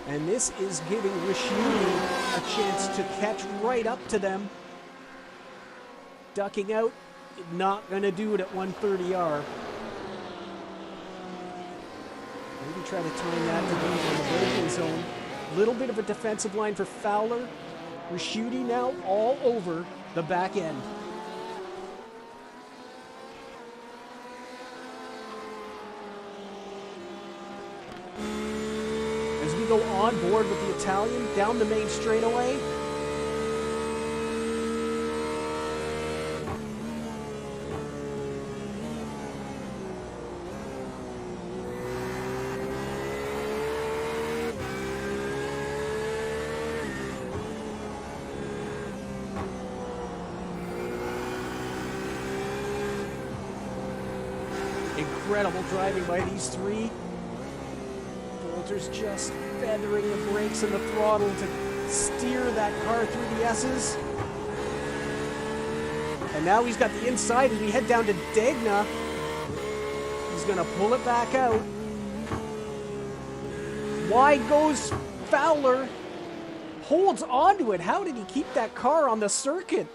And this is giving Ricciuti a chance to catch right up to them. Ducking out, not going to do it at 130R. Maybe try to time that to be in the braking zone. Little bit of a defensive line for Fowler. Ricciuti now all over the back end. As we go on board with the Italian down the main straightaway. Incredible driving by these three. Wolters just feathering the brakes and the throttle to steer that car through the S's. And now he's got the inside as we head down to Degna. He's going to pull it back out. Wide goes Fowler. Holds onto it. How did he keep that car on the circuit?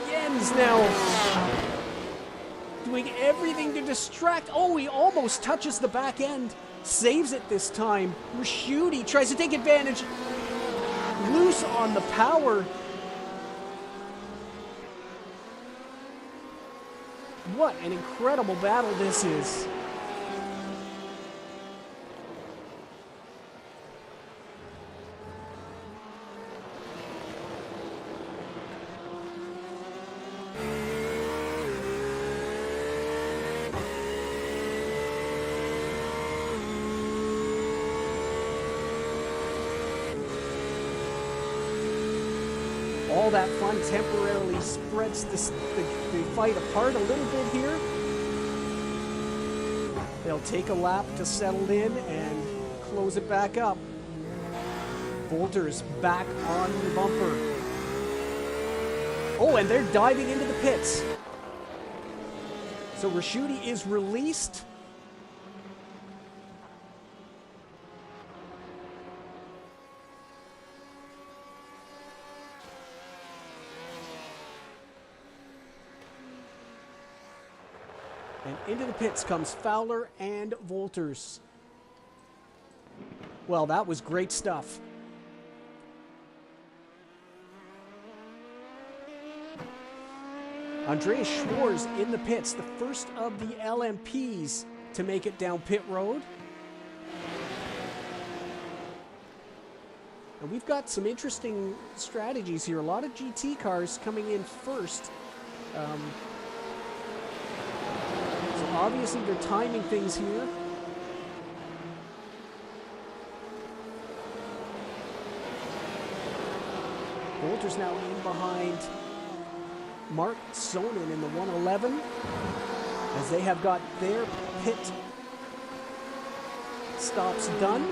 Jens now doing everything to distract. Oh, he almost touches the back end. Saves it this time. Ricciuti tries to take advantage. Loose on the power. What an incredible battle this is. All that fun temporarily spreads the fight apart a little bit here. They'll take a lap to settle in and close it back up. Volter's back on the bumper. Oh, and they're diving into the pits. So Raschuti is released. And into the pits comes Fowler and Volters. Well, that was great stuff. Andreas Schwarz in the pits, the first of the LMPs to make it down pit road. And we've got some interesting strategies here. A lot of GT cars coming in first. So obviously they're timing things here. Volter's now in behind Mark Sonnen in the 111 as they have got their pit stops done.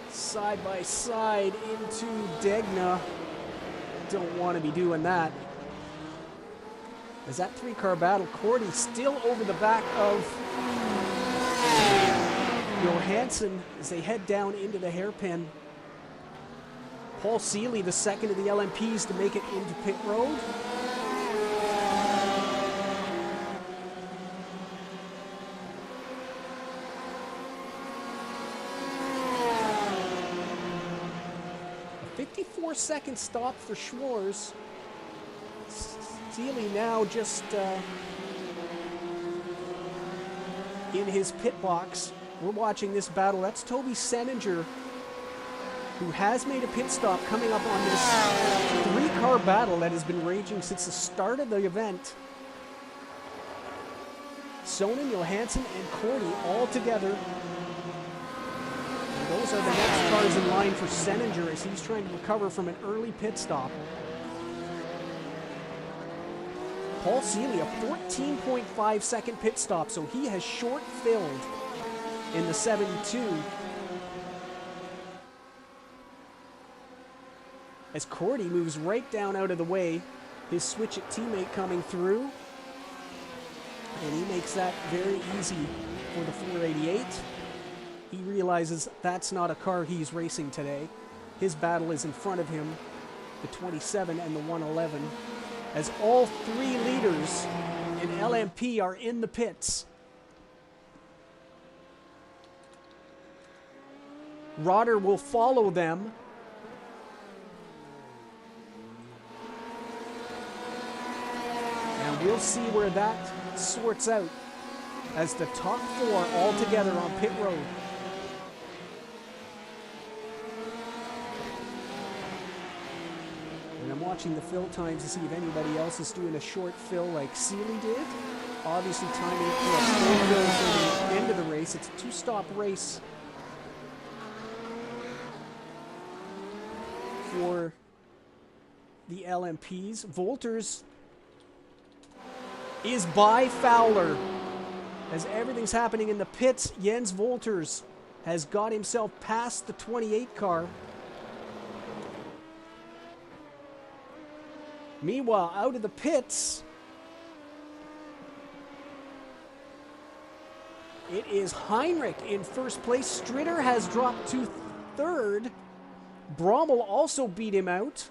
Side by side into Degna. Don't want to be doing that. As that three-car battle, Cordy still over the back of Johansson as they head down into the hairpin. Paul Seeley, the second of the LMPs to make it into pit road. A 54-second stop for Schwarz. Seeley now just in his pit box. We're watching this battle. That's Toby Seninger, who has made a pit stop coming up on this three-car battle that has been raging since the start of the event. Sonnen, Johansson, and Cordy all together. And those are the next cars in line for Seninger as he's trying to recover from an early pit stop. Paul Seeley, a 14.5 second pit stop, so he has short-filled in the 72. As Cordy moves right down out of the way, his switch-it teammate coming through. And he makes that very easy for the 488. He realizes that's not a car he's racing today. His battle is in front of him, the 27 and the 111. As all three leaders in LMP are in the pits. Rotter will follow them. And we'll see where that sorts out as the top four all together on pit road. And I'm watching the fill times to see if anybody else is doing a short fill like Seeley did. Obviously timing for a full fill for the end of the race. It's a two-stop race for the LMPs. Volters is by Fowler. As everything's happening in the pits, Jens Volters has got himself past the 28 car. Meanwhile, out of the pits, it is Heinrich in first place. Stritter has dropped to third. Brommel also beat him out.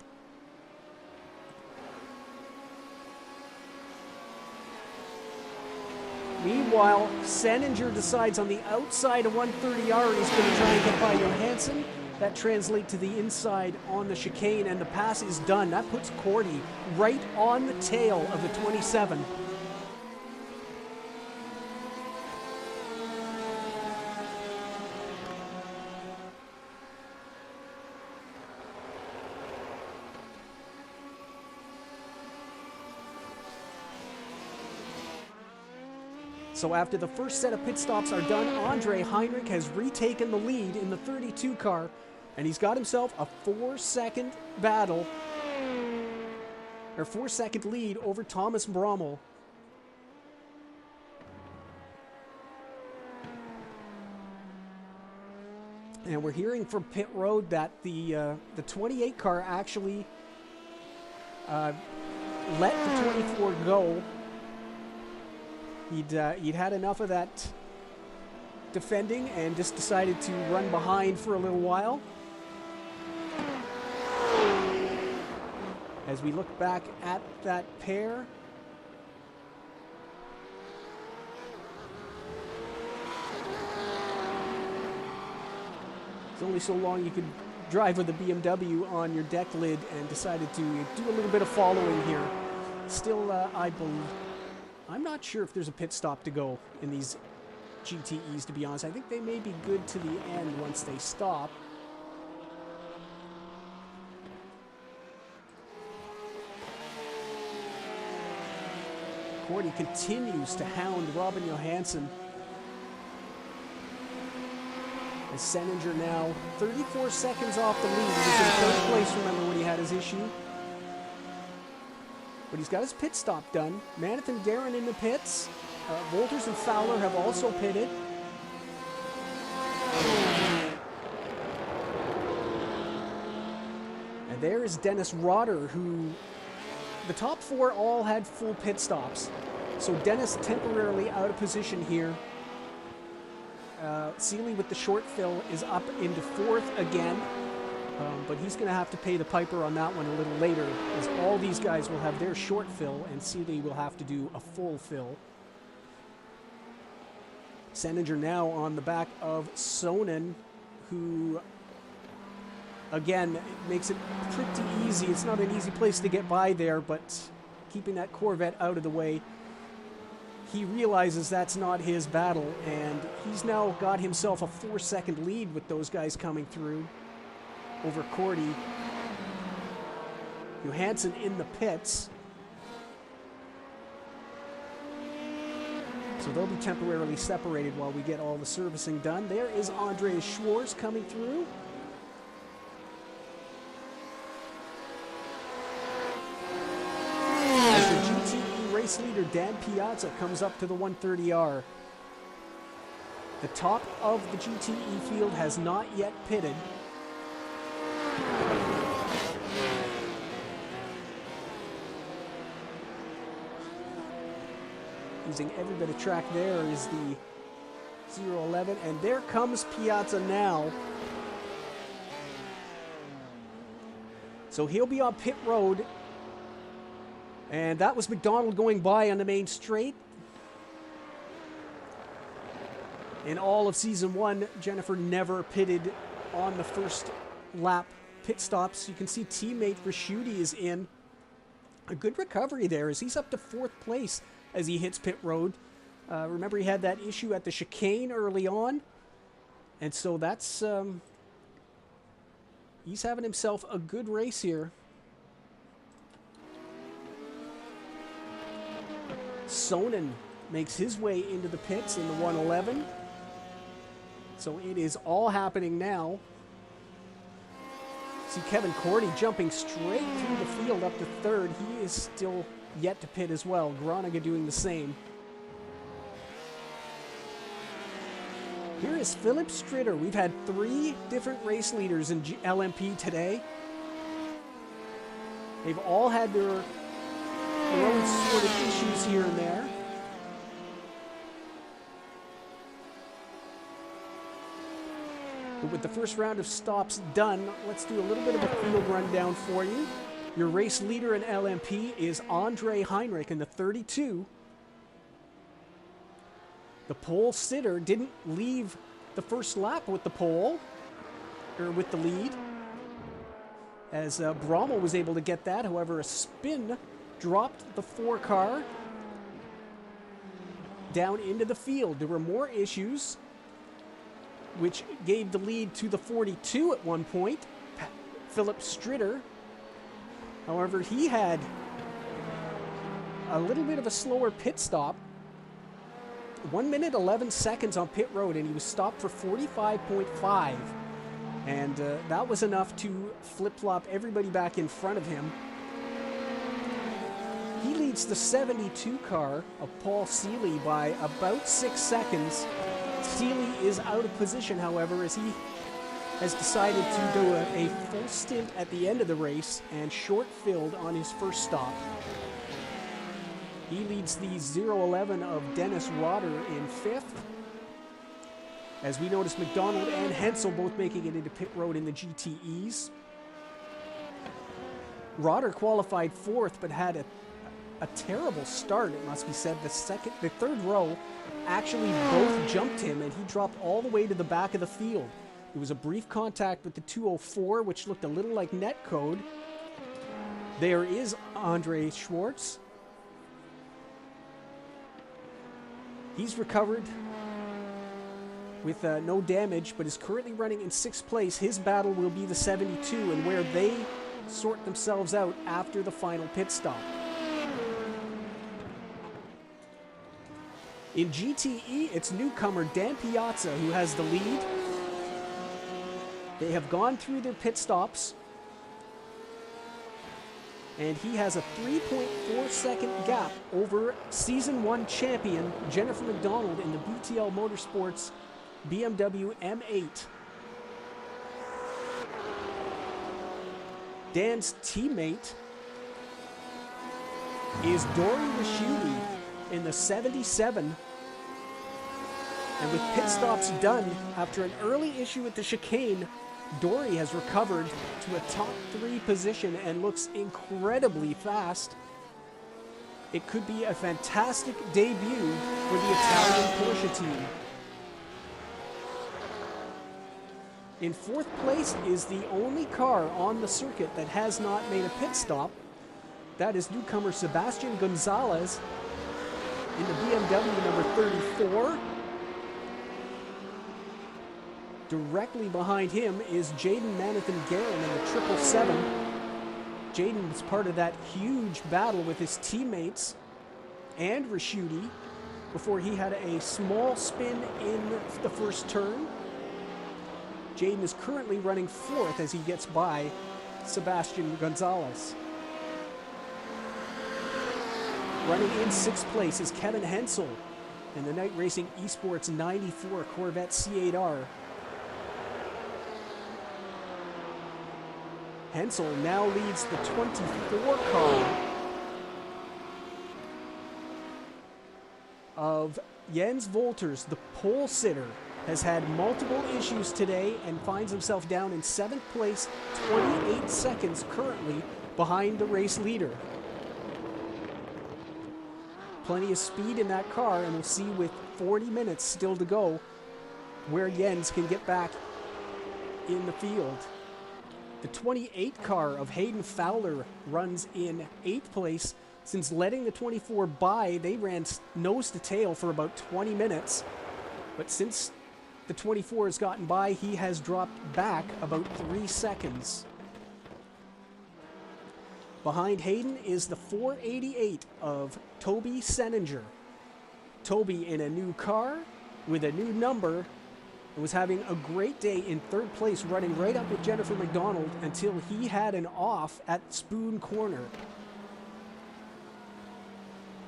Meanwhile, Seninger decides on the outside of 130R he's going to try and get by Johansson. that translate to the inside on the chicane, and the pass is done. That puts Cordy right on the tail of the 27. So after the first set of pit stops are done, Andre Heinrich has retaken the lead in the 32 car, and he's got himself a 4-second battle, or 4-second lead over Thomas Brommel. And we're hearing from pit road that the 28 car actually let the 24 go. He'd had enough of that defending and just decided to run behind for a little while. As we look back at that pair, it's only so long you could drive with a BMW on your deck lid, and decided to do a little bit of following here. Still, I'm not sure if there's a pit stop to go in these GTEs, to be honest. I think they may be good to the end once they stop. Cordy continues to hound Robin Johansson. As Seninger now 34 seconds off the lead. He was in third place, remember, when he had his issue. But he's got his pit stop done. Maneth and Darren in the pits. Wolters and Fowler have also pitted. And there is Dennis Rotter, who... The top four all had full pit stops. So Dennis temporarily out of position here. Seeley with the short fill is up into fourth again. But he's going to have to pay the piper on that one a little later, as all these guys will have their short fill, and Seeley will have to do a full fill. Seninger now on the back of Sonnen, who, again, makes it pretty easy. It's not an easy place to get by there, but keeping that Corvette out of the way, he realizes that's not his battle, and he's now got himself a 4-second lead with those guys coming through over Cordy. Johansson in the pits. So they'll be temporarily separated while we get all the servicing done. There is Andreas Schwarz coming through. As the GTE race leader Dan Piazza comes up to the 130R. The top of the GTE field has not yet pitted. Using every bit of track there is the 011, and there comes Piazza now. So he'll be on pit road, and that was McDonald going by on the main straight. In all of season one, Jennifer never pitted on the first lap pit stops. You can see teammate Raschuti is in. A good recovery there as he's up to fourth place as he hits pit road. Remember, he had that issue at the chicane early on, and so that's he's having himself a good race here. Sonnen makes his way into the pits in the 111. So it is all happening now. See Kevin Cordy jumping straight through the field up to third. He is still yet to pit as well. Groningen doing the same. Here is Philip Stritter. We've had 3 different race leaders in LMP today. They've all had their own sort of issues here and there. But with the first round of stops done, let's do a little bit of a field rundown for you. Your race leader in LMP is Andre Heinrich in the 32. The pole sitter didn't leave the first lap with the pole. with the lead. As Brommel was able to get that, however, a spin dropped the 4 car down into the field. There were more issues, which gave the lead to the 42 at one point. Philip Stritter, however, he had a little bit of a slower pit stop. 1 minute 11 seconds on pit road, and he was stopped for 45.5. And that was enough to flip-flop everybody back in front of him. He leads the 72 car of Paul Seeley by about 6 seconds. Seeley is out of position, however, as he has decided to do a full stint at the end of the race and short-filled on his first stop. He leads the 0-11 of Dennis Rotter in 5th. As we notice, McDonald and Hensel both making it into pit road in the GTEs. Rotter qualified 4th, but had a terrible start, it must be said. The third row actually both jumped him, and he dropped all the way to the back of the field. There was a brief contact with the 204, which looked a little like net code. There is Andre Schwartz. He's recovered with no damage, but is currently running in 6th place. His battle will be the 72, and where they sort themselves out after the final pit stop. In GTE, it's newcomer Dan Piazza who has the lead. They have gone through their pit stops, and he has a 3.4 second gap over Season 1 champion Jennifer McDonald in the BTL Motorsports BMW M8. Dan's teammate is Dory Raschuti in the 77. And with pit stops done after an early issue with the chicane, Dory has recovered to a top 3 position and looks incredibly fast. It could be a fantastic debut for the Italian Porsche team. In 4th place is the only car on the circuit that has not made a pit stop. That is newcomer Sebastian Gonzalez in the BMW number 34. Directly behind him is Jaden Manathan-Guerin in the 777. Jaden was part of that huge battle with his teammates and Raschuti before he had a small spin in the first turn. Jaden is currently running 4th as he gets by Sebastian Gonzalez. Running in 6th place is Kevin Hensel in the Night Racing Esports 94 Corvette C8R. Hensel now leads the 24 car of Jens Wolters. The pole sitter has had multiple issues today and finds himself down in 7th place, 28 seconds currently behind the race leader. Plenty of speed in that car, and we'll see with 40 minutes still to go where Jens can get back in the field. The 28 car of Hayden Fowler runs in 8th place. Since letting the 24 by, they ran nose to tail for about 20 minutes. But since the 24 has gotten by, he has dropped back about 3 seconds. Behind Hayden is the 488 of Toby Seninger. Toby in a new car with a new number and was having a great day in 3rd place, running right up with Jennifer McDonald until he had an off at Spoon Corner.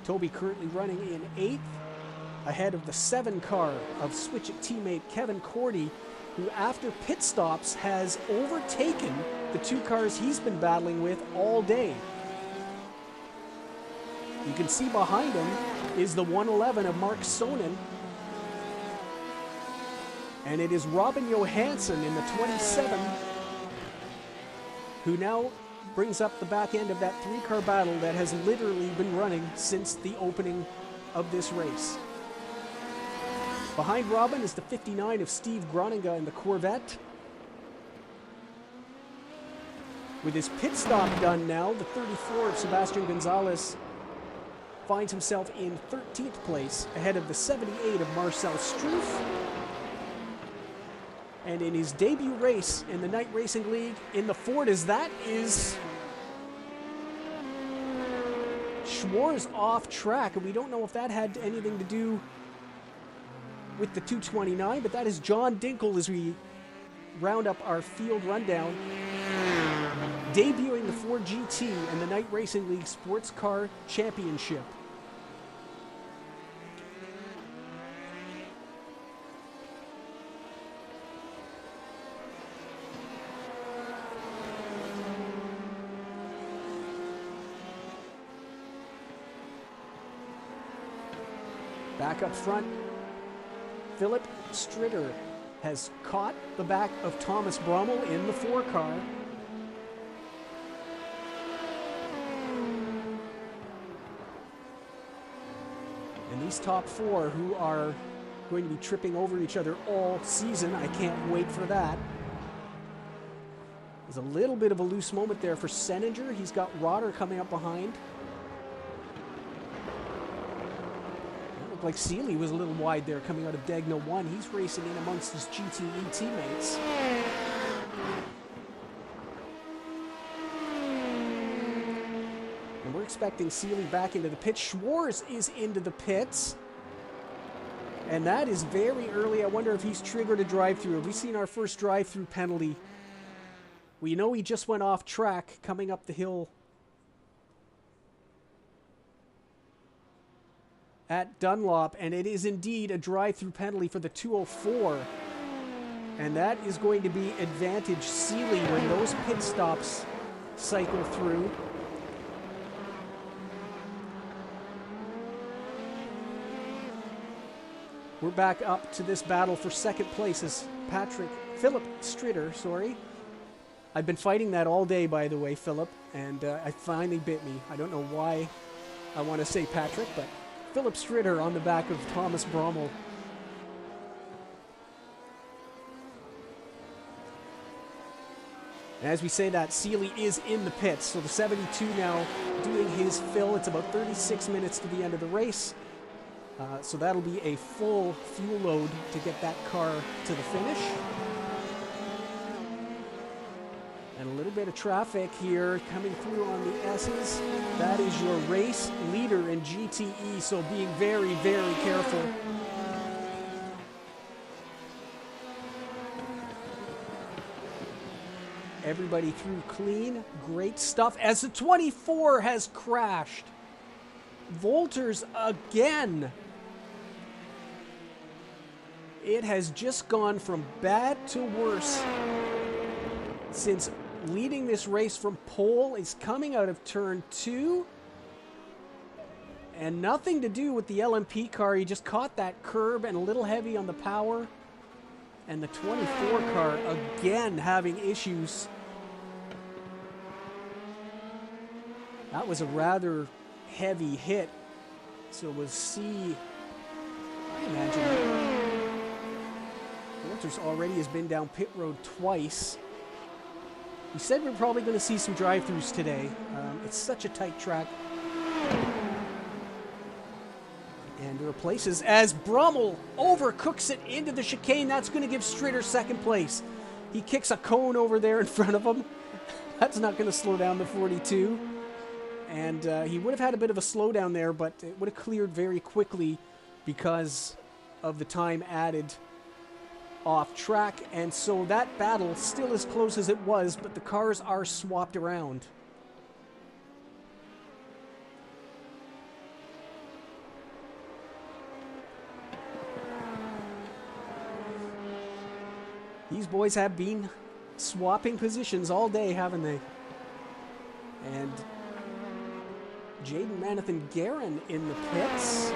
Toby currently running in 8th, ahead of the 7 car of Switch It teammate Kevin Cordy, who after pit stops has overtaken the 2 cars he's been battling with all day. You can see behind him is the 111 of Mark Sonnen, and it is Robin Johansson in the 27 who now brings up the back end of that 3-car battle that has literally been running since the opening of this race. Behind Robin is the 59 of Steve Groninga in the Corvette. With his pit stop done now, the 34 of Sebastian Gonzalez finds himself in 13th place, ahead of the 78 of Marcel Struff. And in his debut race in the Night Racing League in the Ford, that is Schwarz off track, and we don't know if that had anything to do with the 229, but that is John Dinkel as we round up our field rundown. Debuting the Ford GT and the Night Racing League Sports Car Championship. Back up front, Philip Stritter has caught the back of Thomas Brummel in the 4 car. And these top 4 who are going to be tripping over each other all season, I can't wait for that. There's a little bit of a loose moment there for Seninger. He's got Rotter coming up behind. Like Seeley was a little wide there coming out of Degna 1. He's racing in amongst his GTE teammates. And we're expecting Seeley back into the pit. Schwarz is into the pits. And that is very early. I wonder if he's triggered a drive-through. Have we seen our first drive-through penalty? We know he just went off track coming up the hill at Dunlop, and it is indeed a drive-through penalty for the 204. And that is going to be advantage Seeley when those pit stops cycle through. We're back up to this battle for second place as Philip Stritter, I've been fighting that all day, by the way, Philip, and it finally bit me. I don't know why I want to say Patrick, but Philip Stritter on the back of Thomas Brummel. And as we say that, Seeley is in the pits. So the 72 now doing his fill. It's about 36 minutes to the end of the race. So that'll be a full fuel load to get that car to the finish. And a little bit of traffic here coming through on the S's. That is your race leader in GTE, so being very, very careful. Everybody through clean. Great stuff as the 24 has crashed. Volters again. It has just gone from bad to worse since leading this race from pole. Is coming out of turn 2. And nothing to do with the LMP car. He just caught that curb and a little heavy on the power. And the 24 car again having issues. That was a rather heavy hit. So we'll see. I imagine Walters already has been down pit road twice. We said we're probably going to see some drive-thrus today. It's such a tight track. And there are places as Brummel overcooks it into the chicane. That's going to give Stritter second place. He kicks a cone over there in front of him. That's not going to slow down the 42. And he would have had a bit of a slowdown there, but it would have cleared very quickly because of the time added off track. And so that battle still as close as it was, but the cars are swapped around. These boys have been swapping positions all day, haven't they? And Jaden Manathan-Guerin in the pits.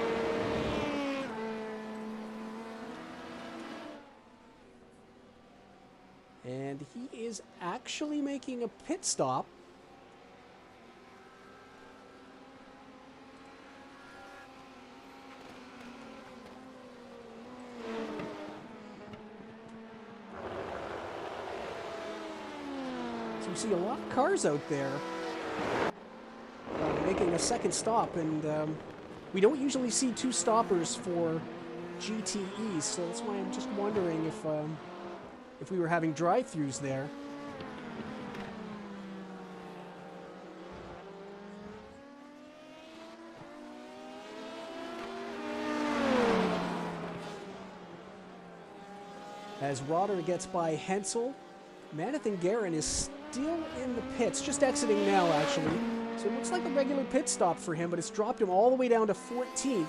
And he is actually making a pit stop. So you see a lot of cars out there making a second stop, and we don't usually see two stoppers for GTEs, so that's why I'm just wondering if we were having drive-thrus there. As Rotter gets by Hensel, Manathan Guerin is still in the pits, just exiting now actually. So it looks like a regular pit stop for him, but it's dropped him all the way down to 14th.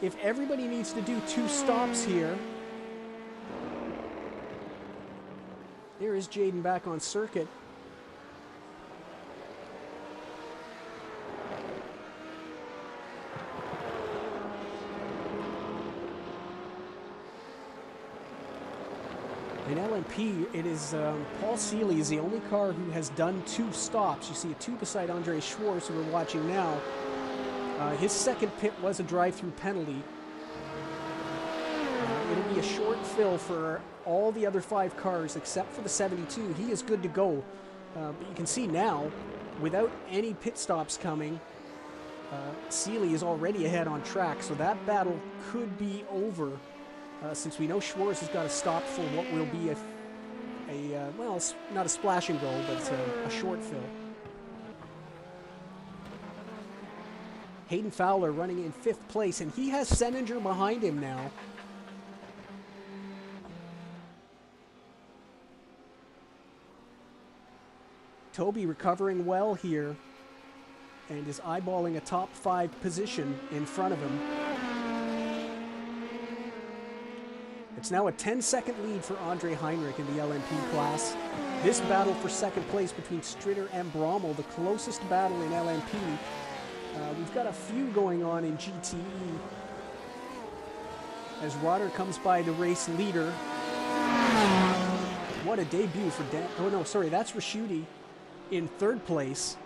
If everybody needs to do two stops here. There is Jaden back on circuit. In LMP, it is Paul Seeley is the only car who has done two stops. You see a two beside Andre Schwartz, who we're watching now. His second pit was a drive-through penalty. It'll be a short fill for all the other 5 cars except for the 72. He is good to go. But you can see now, without any pit stops coming, Seeley is already ahead on track, so that battle could be over. Since we know Schwartz has got to stop for what will be well, it's not a splash and go, but it's a short fill. Hayden Fowler running in 5th place, and he has Seninger behind him now. Toby recovering well here and is eyeballing a top 5 position in front of him. It's now a 10-second lead for Andre Heinrich in the LMP class. This battle for second place between Stritter and Brommel, the closest battle in LMP. We've got a few going on in GTE. As Rotter comes by the race leader. What a debut for Dan. Oh no, sorry, that's Raschuti in 3rd place.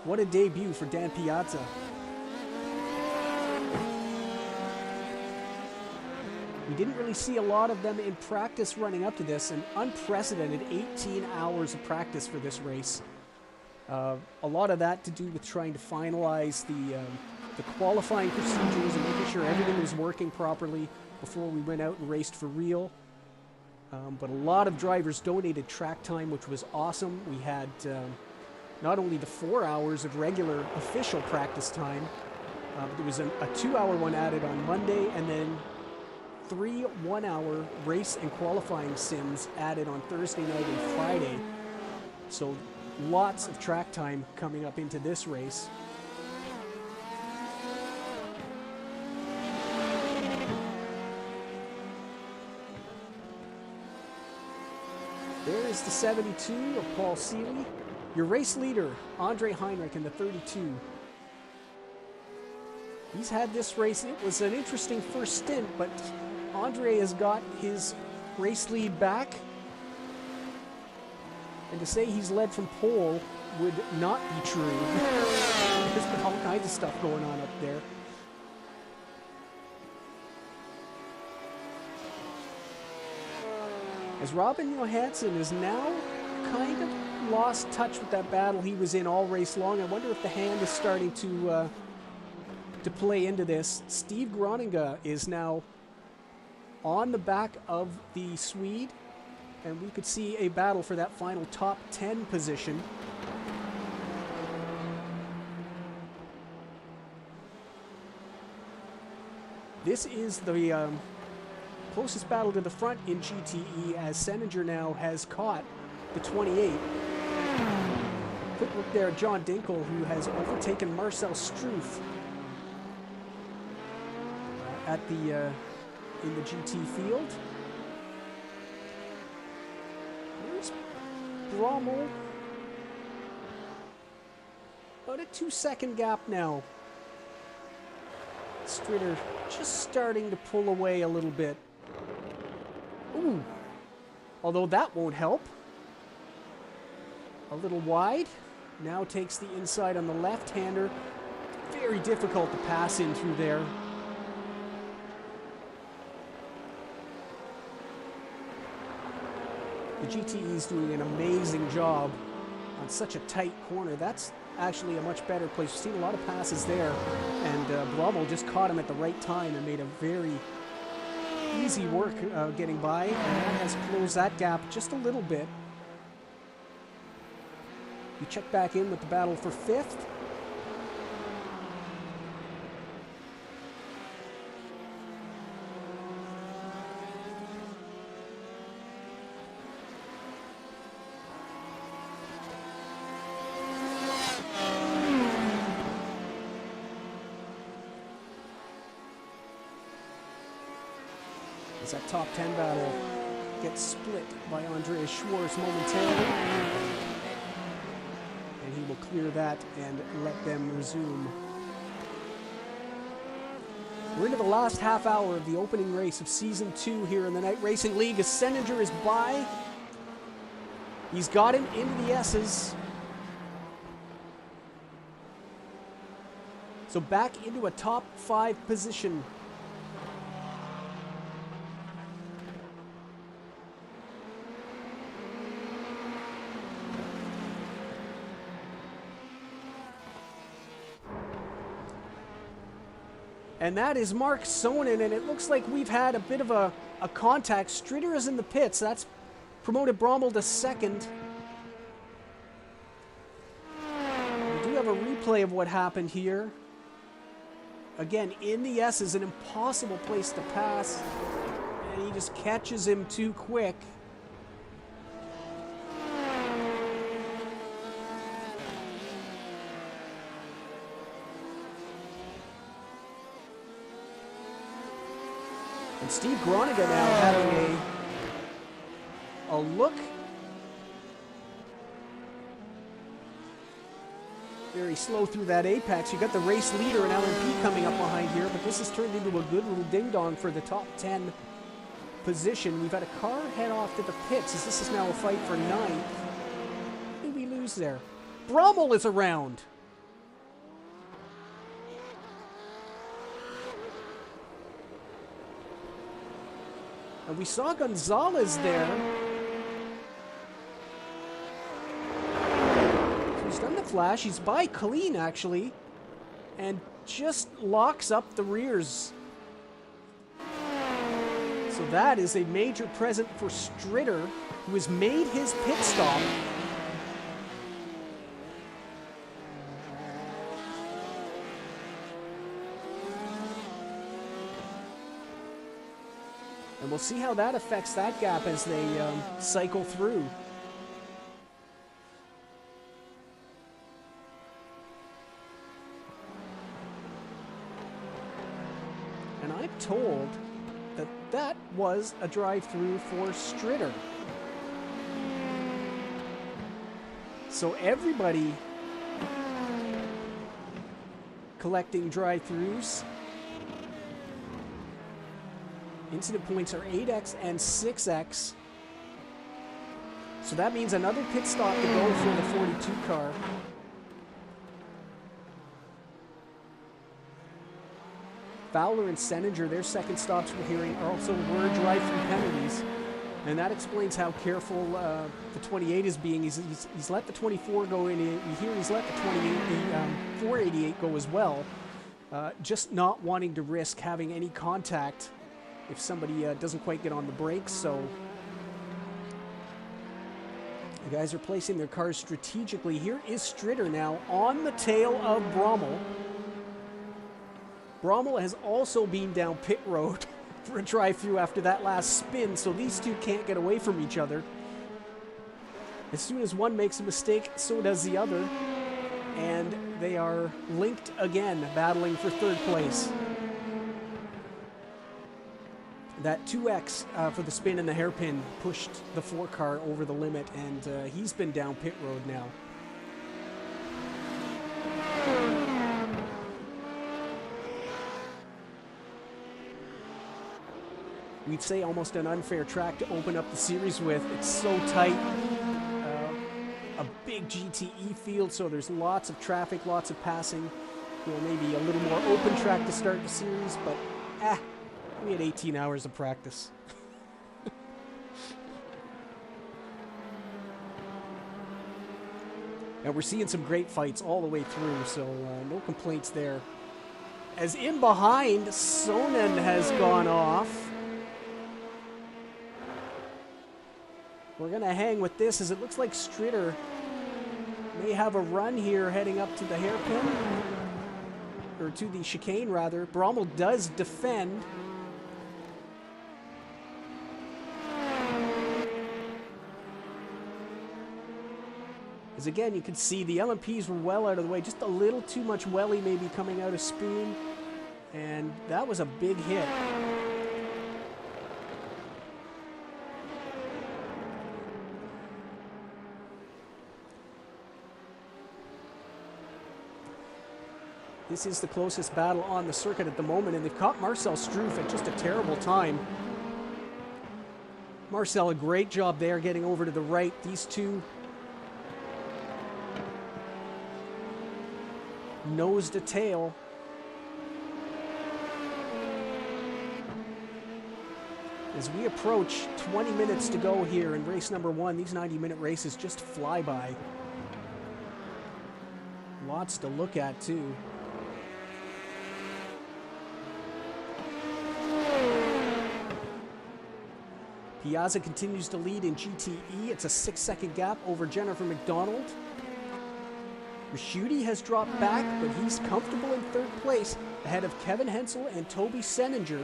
What a debut for Dan Piazza. We didn't really see a lot of them in practice running up to this, an unprecedented 18 hours of practice for this race. A lot of that to do with trying to finalize the qualifying procedures and making sure everything was working properly before we went out and raced for real. But a lot of drivers donated track time, which was awesome. We had not only the 4 hours of regular official practice time, but there was a 2-hour one added on Monday, and then 3 one-hour race and qualifying sims added on Thursday night and Friday. So lots of track time coming up into this race. There is the 72 of Paul Seeley. Your race leader, Andre Heinrich, in the 32. He's had this race. It was an interesting first stint, but Andre has got his race lead back. And to say he's led from pole would not be true. There's been all kinds of stuff going on up there. As Robin Johansson is now kind of lost touch with that battle he was in all race long. I wonder if the hand is starting to play into this. Steve Groninga is now on the back of the Swede, and we could see a battle for that final top 10 position. This is the closest battle to the front in GTE, as Seninger now has caught the 28. Quick look there at John Dinkel, who has overtaken Marcel Struth at the in the GT field. There's Brommel. About a 2-second gap now. Stritter just starting to pull away a little bit. Ooh. Although that won't help. A little wide. Now takes the inside on the left-hander. Very difficult to pass in through there. The GTE is doing an amazing job on such a tight corner. That's actually a much better place. We've seen a lot of passes there, and Bromell just caught him at the right time and made a very easy work getting by, and that has closed that gap just a little bit. We check back in with the battle for 5th. As that top 10 battle gets split by Andreas Schwarz momentarily. And he will clear that and let them resume. We're into the last half hour of the opening race of Season 2 here in the Night Racing League as Senninger is by. He's got him into the S's. So back into a top 5 position. And that is Mark Sonnen, and it looks like we've had a bit of a contact. Stritter is in the pits. That's promoted Bromell to 2nd. We do have a replay of what happened here. Again, in the S is an impossible place to pass, and he just catches him too quick. And Steve Groningen now having a look. Very slow through that apex. You got the race leader and LMP coming up behind here, but this has turned into a good little ding-dong for the top 10 position. We've had a car head off to the pits as this is now a fight for 9th. Who did we lose there? Bromell is around. And we saw Gonzalez there. So he's done the flash. He's by Colleen, actually. And just locks up the rears. So that is a major present for Stritter, who has made his pit stop. And we'll see how that affects that gap as they cycle through. And I'm told that that was a drive-through for Stritter. So everybody collecting drive-throughs. Incident points are 8x and 6x. So that means another pit stop to go for the 42 car. Fowler and Senninger, their second stops we're hearing are also were drive-through penalties. And that explains how careful the 28 is being. He's let the 24 go in. You hear he's let the 28, the 488 go as well. Just not wanting to risk having any contact if somebody doesn't quite get on the brakes. So the guys are placing their cars strategically. Here is Stritter now on the tail of Bromell. Bromell has also been down pit road for a drive-through after that last spin, so these two can't get away from each other. As soon as one makes a mistake, so does the other. And they are linked again, battling for 3rd place. That 2X for the spin and the hairpin pushed the 4 car over the limit, and he's been down pit road now. We'd say almost an unfair track to open up the series with. It's so tight. A big GTE field, so there's lots of traffic, lots of passing. You know, maybe a little more open track to start the series, but we had 18 hours of practice. And we're seeing some great fights all the way through, so no complaints there. As in behind, Sonnen has gone off. We're going to hang with this as it looks like Stritter may have a run here heading up to the hairpin. Or to the chicane, rather. Brommel does defend. As again, you can see the LMPs were well out of the way. Just a little too much welly maybe coming out of Spoon. And that was a big hit. This is the closest battle on the circuit at the moment, and they've caught Marcel Struff at just a terrible time. Marcel, a great job there getting over to the right. These two nose to tail. As we approach 20 minutes to go here in race number 1, these 90-minute races just fly by. Lots to look at, too. Piazza continues to lead in GTE. It's a 6-second gap over Jennifer McDonald. Raschuti has dropped back, but he's comfortable in 3rd place, ahead of Kevin Hensel and Toby Seninger.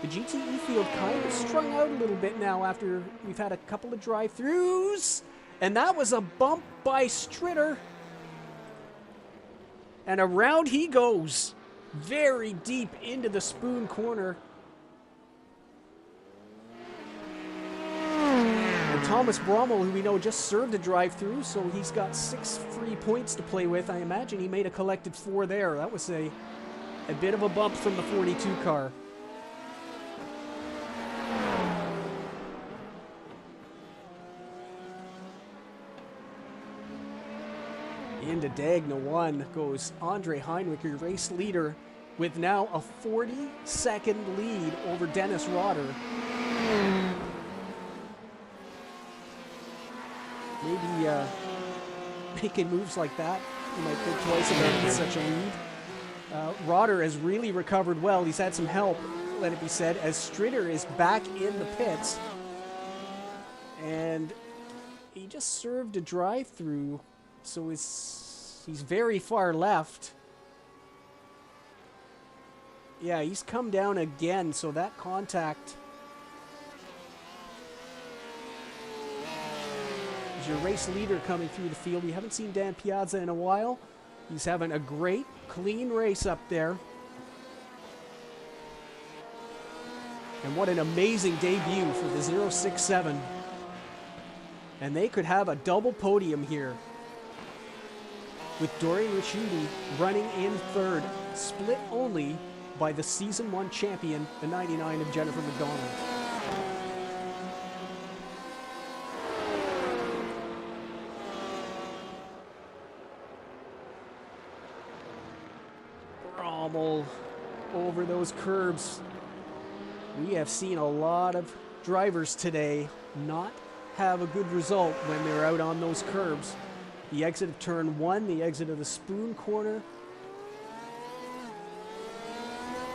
The GTE field kind of strung out a little bit now after we've had a couple of drive-throughs. And that was a bump by Stritter. And around he goes, very deep into the Spoon corner. Thomas Brommel, who we know just served a drive-through, so he's got 6 free points to play with. I imagine he made a collected 4 there. That was a bit of a bump from the 42 car. Into Dagna 1 goes Andre Heinrich, your race leader, with now a 40-second lead over Dennis Rotter. Maybe making moves like that, you might think twice about such a lead. Rotter has really recovered well. He's had some help, let it be said, as Stritter is back in the pits. And he just served a drive-through, so he's very far left. Yeah, he's come down again, so that contact... Your race leader coming through the field. You haven't seen Dan Piazza in a while. He's having a great, clean race up there. And what an amazing debut for the 067. And they could have a double podium here, with Dorian Raschuti running in 3rd, split only by the Season 1 champion, the 99 of Jennifer McDonald. Over those curbs. We have seen a lot of drivers today not have a good result when they're out on those curbs. The exit of turn 1, the exit of the Spoon corner.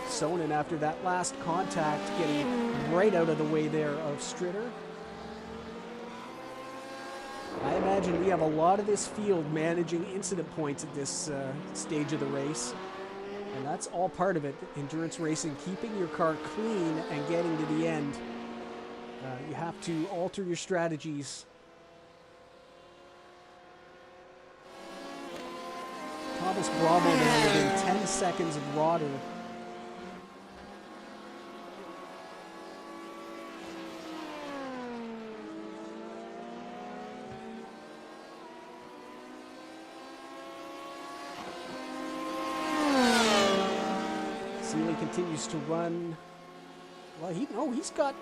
Sonnen, after that last contact, getting right out of the way there of Stritter. I imagine we have a lot of this field managing incident points at this stage of the race. And that's all part of it, endurance racing, keeping your car clean and getting to the end. You have to alter your strategies. Thomas Brommel now within 10 seconds of Rotter. Continues to run. Well, he's got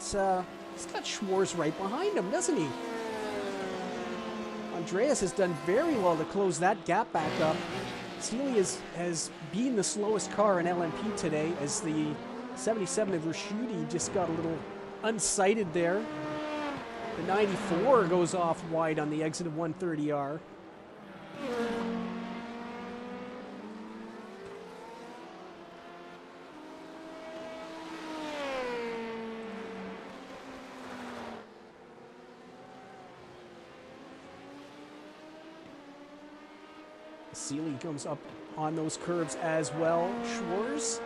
Schwarz right behind him, doesn't he? Andreas has done very well to close that gap back up. Sealy has been the slowest car in LMP today, as the 77 of Raschuti just got a little unsighted there. The 94 goes off wide on the exit of 130R. Seeley comes up on those curves as well. Schwarz,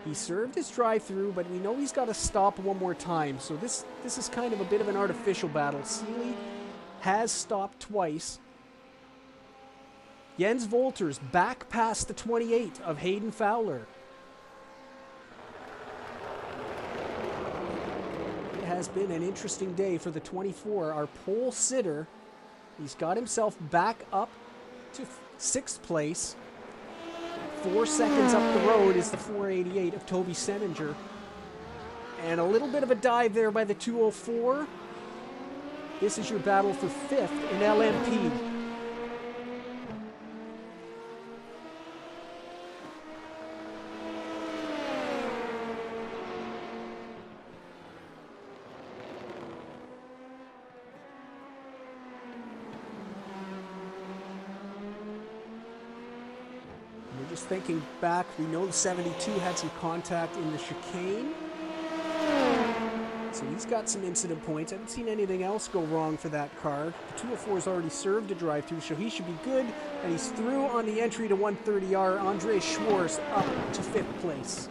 he served his drive-through, but we know he's got to stop one more time. So this is kind of a bit of an artificial battle. Seeley has stopped twice. Jens Wolters back past the 28 of Hayden Fowler. It has been an interesting day for the 24, our pole sitter. He's got himself back up to 6th place. 4 seconds up the road is the 488 of Toby Seninger. And a little bit of a dive there by the 204. This is your battle for 5th in LMP. Just thinking back, we know the 72 had some contact in the chicane. So he's got some incident points. I haven't seen anything else go wrong for that car. The 204's already served a drive-through, so he should be good. And he's through on the entry to 130R. Andre Schwarz up to 5th place.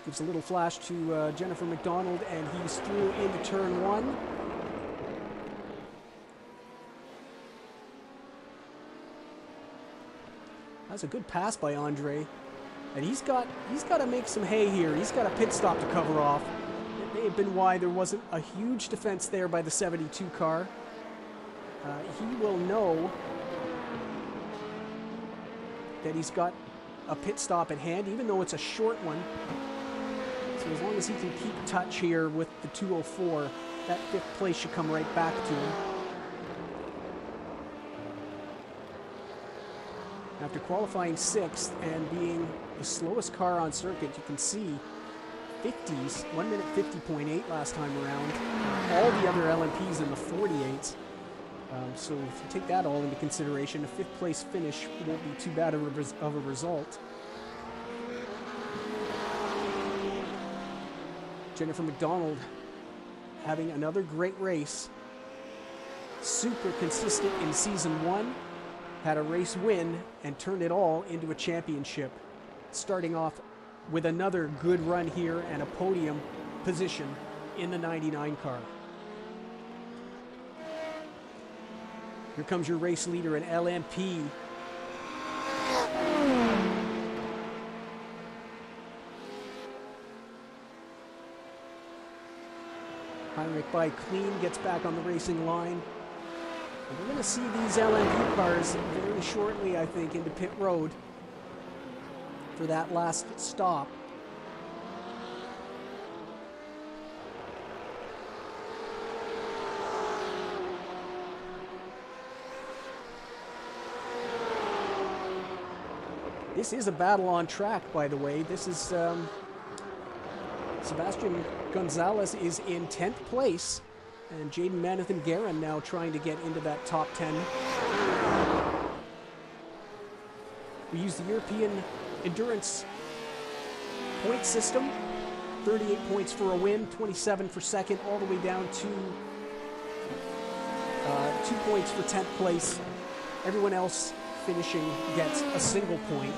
Gives a little flash to Jennifer McDonald, and he's through into turn 1. That's a good pass by Andre, and he's got to make some hay here. He's got a pit stop to cover off. It may have been why there wasn't a huge defense there by the 72 car. He will know that he's got a pit stop at hand, even though it's a short one. So as long as he can keep touch here with the 204, that 5th place should come right back to him. After qualifying 6th and being the slowest car on circuit, you can see 50s, 1 minute 50.8 last time around. All the other LMPs in the 48s. So if you take that all into consideration, a 5th place finish won't be too bad of a result. Jennifer McDonald having another great race. Super consistent in season 1. Had a race win and turned it all into a championship. Starting off with another good run here and a podium position in the 99 car. Here comes your race leader in LMP. Heinrich by clean gets back on the racing line. And we're going to see these LMP cars very shortly, I think, into pit road for that last stop. This is a battle on track, by the way. This is Sebastian Gonzalez is in 10th place, and Jaden Manathan Guerin now trying to get into that top 10. We use the European Endurance point system. 38 points for a win, 27 for second, all the way down to 2 points for 10th place. Everyone else finishing gets a single point.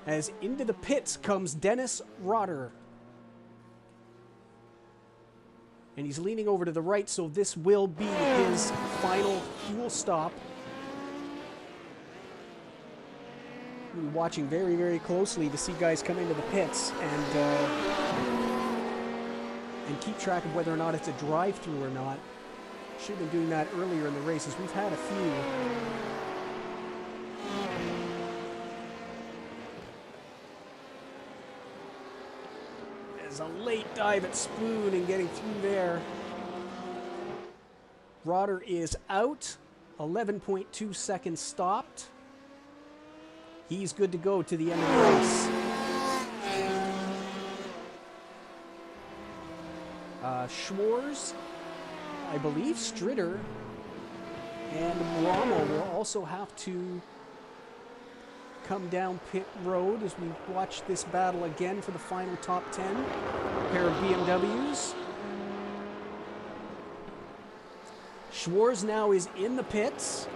As into the pits comes Dennis Rotter. And he's leaning over to the right, so this will be his final fuel stop. We'll be watching very, very closely to see guys come into the pits and keep track of whether or not it's a drive-through or not. Should have been doing that earlier in the races. We've had a few. was a late dive at Spoon and getting through there. Rotter is out. 11.2 seconds stopped. He's good to go to the end of the race. Schwarz, I believe Stritter, and Rommel will also have to come down pit road as we watch this battle again for the final top 10. A pair of BMWs. Schwarz now is in the pits,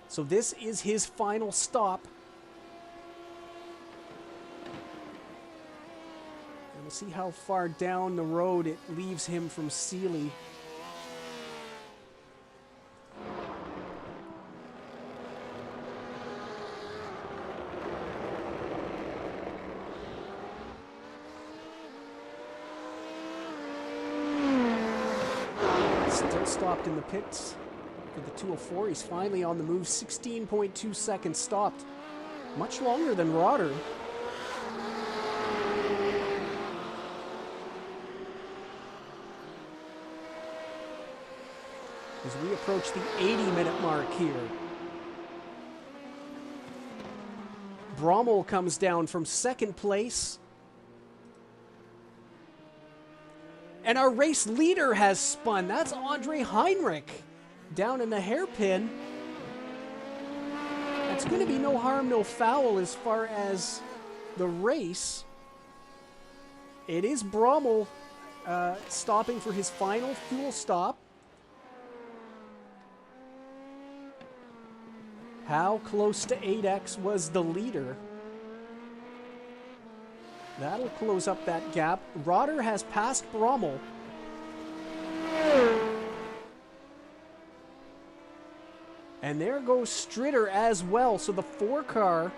so this is his final stop. And we'll see how far down the road it leaves him from Seeley. Still stopped in the pits for the 204. He's finally on the move. 16.2 seconds stopped. Much longer than Rotter. As we approach the 80-minute mark here. Brommel comes down from second place. And our race leader has spun. That's Andre Heinrich down in the hairpin. It's going to be no harm, no foul as far as the race. It is Brommel stopping for his final fuel stop. How close to 8X was the leader? That'll close up that gap. Rotter has passed Brommel. And there goes Stritter as well. So the 4-car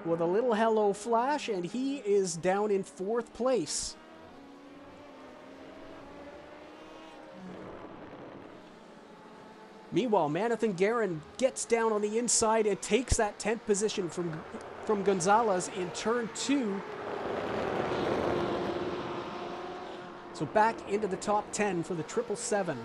with a little hello flash, and he is down in 4th place. Meanwhile, Manathan Guerin gets down on the inside and takes that 10th position from Gonzalez in turn 2. So back into the top 10 for the 777.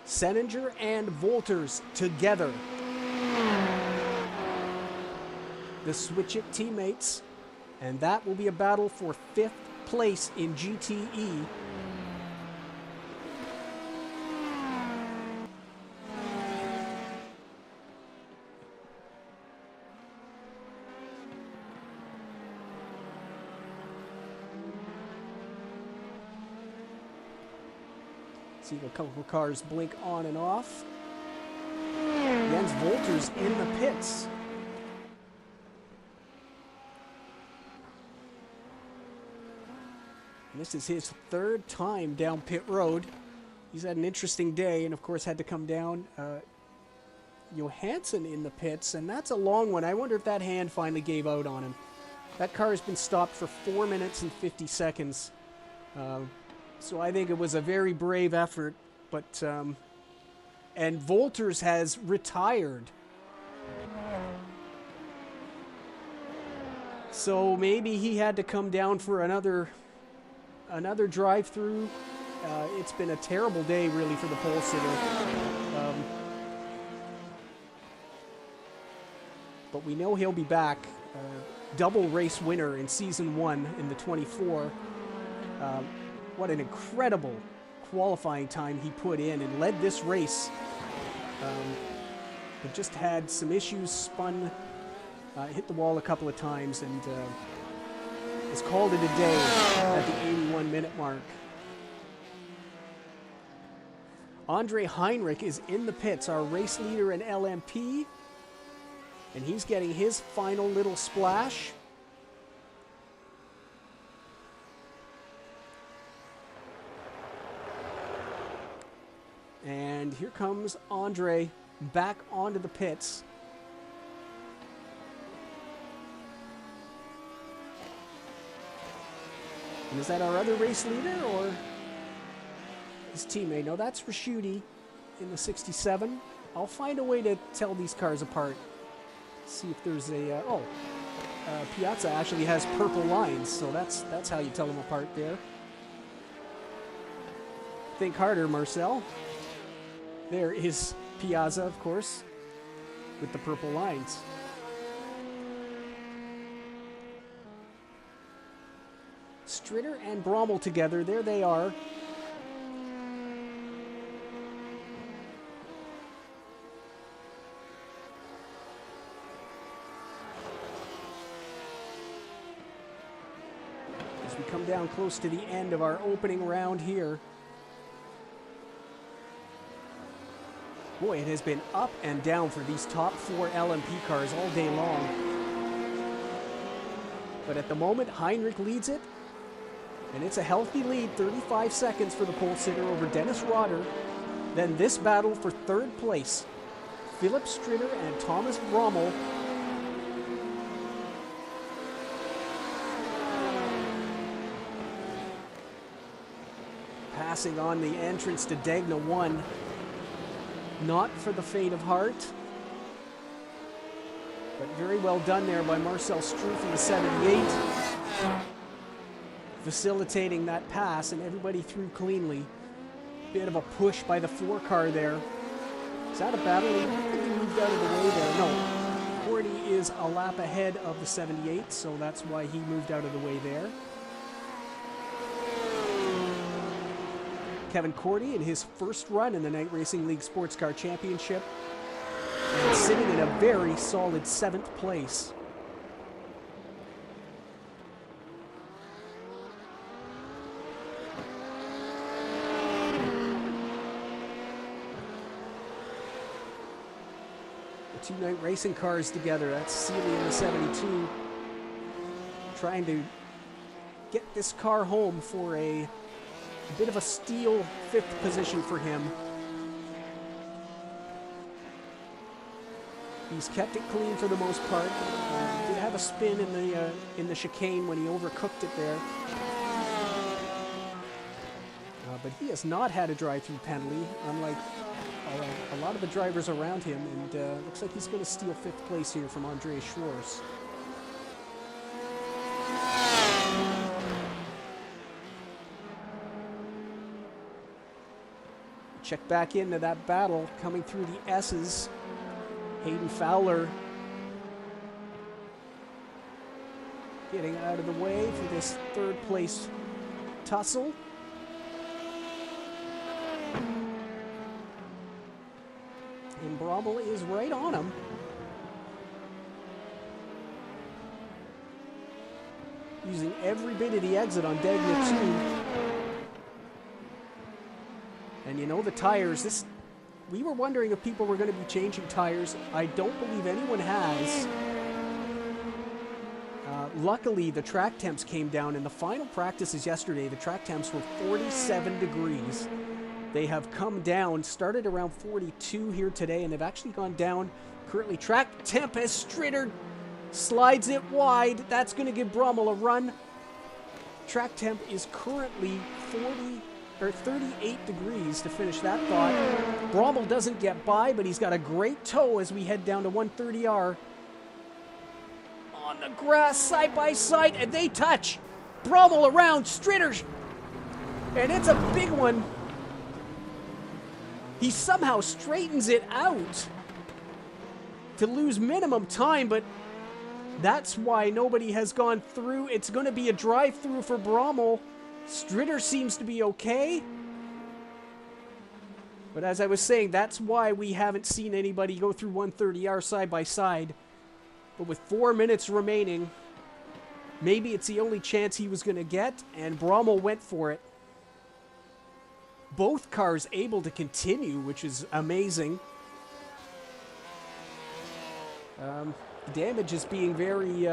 Seninger and Wolters together. The Switch It teammates, and that will be a battle for 5th place in GTE. See a couple of cars blink on and off. Jens Wolters in the pits. And this is his 3rd time down pit road. He's had an interesting day and, of course, had to come down. Johansson in the pits, and that's a long one. I wonder if that hand finally gave out on him. That car has been stopped for 4 minutes and 50 seconds. So I think it was a very brave effort, but and Wolters has retired. So maybe he had to come down for another drive-through. It's been a terrible day, really, for the pole sitter. But we know he'll be back. Double race winner in season 1 in the 24. What an incredible qualifying time he put in and led this race. But just had some issues, spun, hit the wall a couple of times, and has called it a day at the 81-minute mark. Andre Heinrich is in the pits, our race leader in LMP, and he's getting his final little splash. And here comes Andre back onto the pits. And is that our other race leader or his teammate? No, that's Raschuti in the 67. I'll find a way to tell these cars apart. See if there's a... Piazza actually has purple lines, so that's how you tell them apart there. Think harder, Marcel. There is Piazza, of course, with the purple lines. Stritter and Brommel together. There they are. As we come down close to the end of our opening round here. Boy, it has been up and down for these top 4 LMP cars all day long. But at the moment, Heinrich leads it. And it's a healthy lead, 35 seconds for the pole sitter over Dennis Rotter. Then this battle for 3rd place. Philip Stritter and Thomas Brommel. Passing on the entrance to Degna 1. Not for the faint of heart. But very well done there by Marcel Struff in the 78. Facilitating that pass, and everybody through cleanly. Bit of a push by the 4 car there. Is that a battle? He moved out of the way there. No. Cordy is a lap ahead of the 78, so that's why he moved out of the way there. Kevin Cordy in his first run in the Night Racing League Sports Car Championship, and sitting in a very solid 7th place. The 2 Night Racing cars together. That's Seeley in the 72, trying to get this car home for a bit of a steal 5th position for him. He's kept it clean for the most part. Did have a spin in the chicane when he overcooked it there. But he has not had a drive-through penalty, unlike a lot of the drivers around him. And looks like he's going to steal 5th place here from Andreas Schwarz. Check back into that battle, coming through the S's. Hayden Fowler getting out of the way for this 3rd place tussle. And Brommel is right on him. Using every bit of the exit on Degna 2. And you know, the tires, we were wondering if people were going to be changing tires. I don't believe anyone has. Luckily, the track temps came down. In the final practices yesterday, the track temps were 47 degrees. They have come down, started around 42 here today, and they've actually gone down. Currently, track temp has Stritter, slides it wide. That's going to give Brommel a run. Track temp is currently 38 degrees to finish that thought. Brommel doesn't get by, but he's got a great toe as we head down to 130R. On the grass, side by side, and they touch. Brommel around, Stritter, and it's a big one. He somehow straightens it out to lose minimum time, but that's why nobody has gone through. It's going to be a drive-through for Brommel. Stritter seems to be okay. But as I was saying, that's why we haven't seen anybody go through 130R side by side. But with 4 minutes remaining, maybe it's the only chance he was going to get, and Brommel went for it. Both cars able to continue, which is amazing. Damage is being very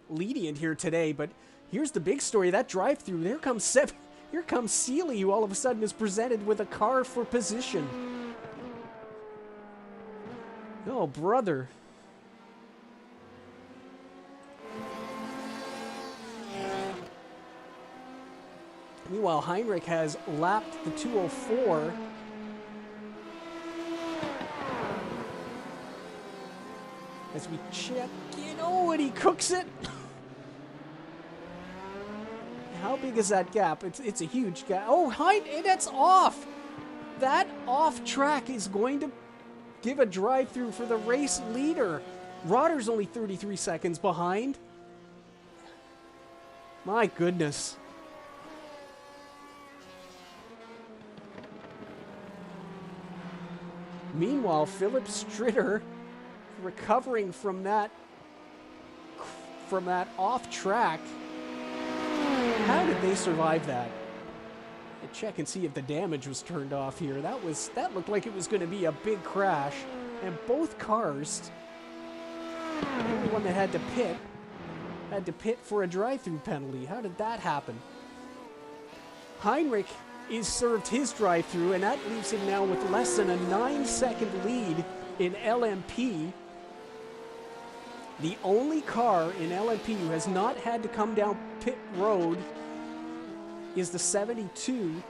lenient here today, but here's the big story. That drive-through, here comes Seeley, who all of a sudden is presented with a car for position. Oh, brother. Meanwhile, Heinrich has lapped the 204. As we check in, oh, and he cooks it. How big is that gap? It's a huge gap. Oh, that's off. That off track is going to give a drive-through for the race leader. Rodder's only 33 seconds behind. My goodness. Meanwhile, Philip Stritter recovering from that off track. How did they survive that? I'll check and see if the damage was turned off here. That looked like it was going to be a big crash, and both cars, the only one that had to pit for a drive-through penalty. How did that happen? Heinrich is served his drive-through, and that leaves him now with less than a 9-second lead in LMP. The only car in LMP who has not had to come down pit road is the 72.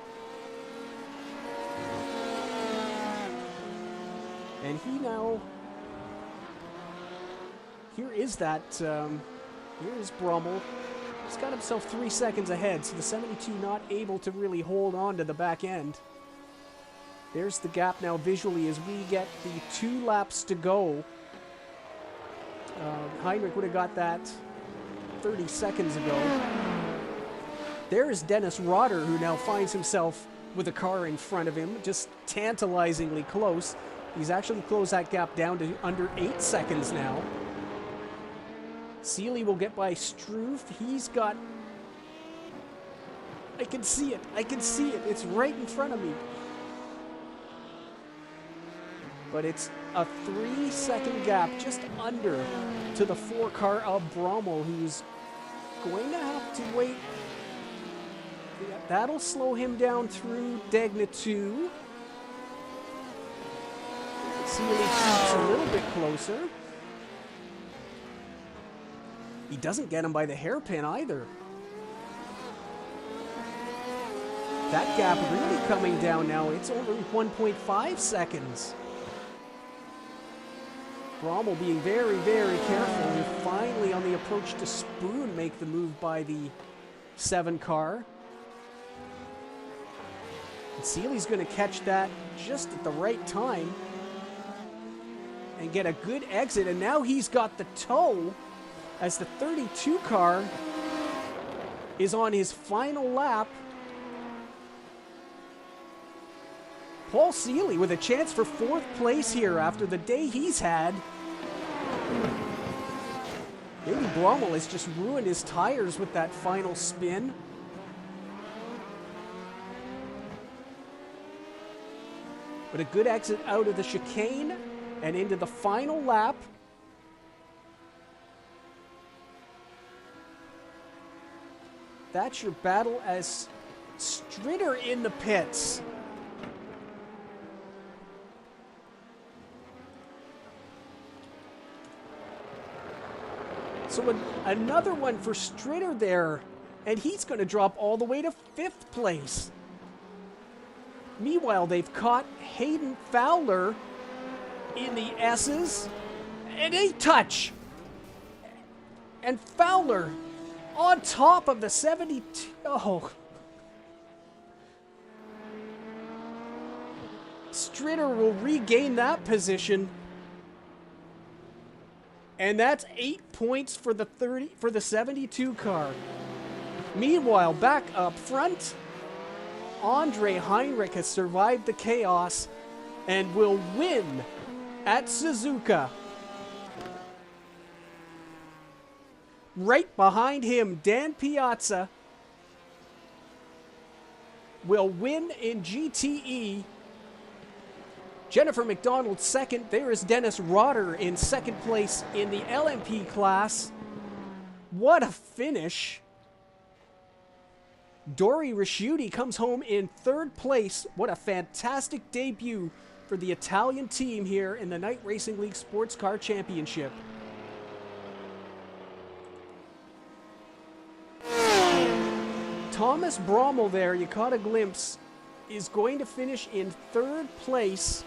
And he now... Here is Brummel. He's got himself 3 seconds ahead, so the 72 not able to really hold on to the back end. There's the gap now visually as we get the 2 laps to go. Heinrich would have got that 30 seconds ago. There is Dennis Rodder, who now finds himself with a car in front of him, just tantalizingly close. He's actually closed that gap down to under 8 seconds now. Seeley will get by Struve. He's got... I can see it. It's right in front of me. But it's a 3-second gap, just under, to the 4 car of Brummel, who's going to have to wait. That'll slow him down through Degna 2. Seeley keeps a little bit closer. He doesn't get him by the hairpin either. That gap really coming down now. It's only 1.5 seconds. Brummel being very, very careful. And finally, on the approach to Spoon, make the move by the 7 car. And Seeley's going to catch that just at the right time and get a good exit. And now he's got the tow as the 32 car is on his final lap. Paul Seeley with a chance for 4th place here after the day he's had. Maybe Brummel has just ruined his tires with that final spin. But a good exit out of the chicane and into the final lap. That's your battle as Stritter in the pits. So another one for Stritter there, and he's going to drop all the way to 5th place. Meanwhile, they've caught Hayden Fowler in the S's, and a touch. And Fowler on top of the 72. Oh. Stritter will regain that position. And that's 8 points for the 72 car. Meanwhile, back up front, Andre Heinrich has survived the chaos and will win at Suzuka. Right behind him, Dan Piazza will win in GTE. Jennifer McDonald 2nd. There is Dennis Rodder in 2nd place in the LMP class. What a finish. Dori Risciuti comes home in 3rd place. What a fantastic debut for the Italian team here in the Night Racing League Sports Car Championship. Thomas Brommel there, you caught a glimpse, is going to finish in 3rd place.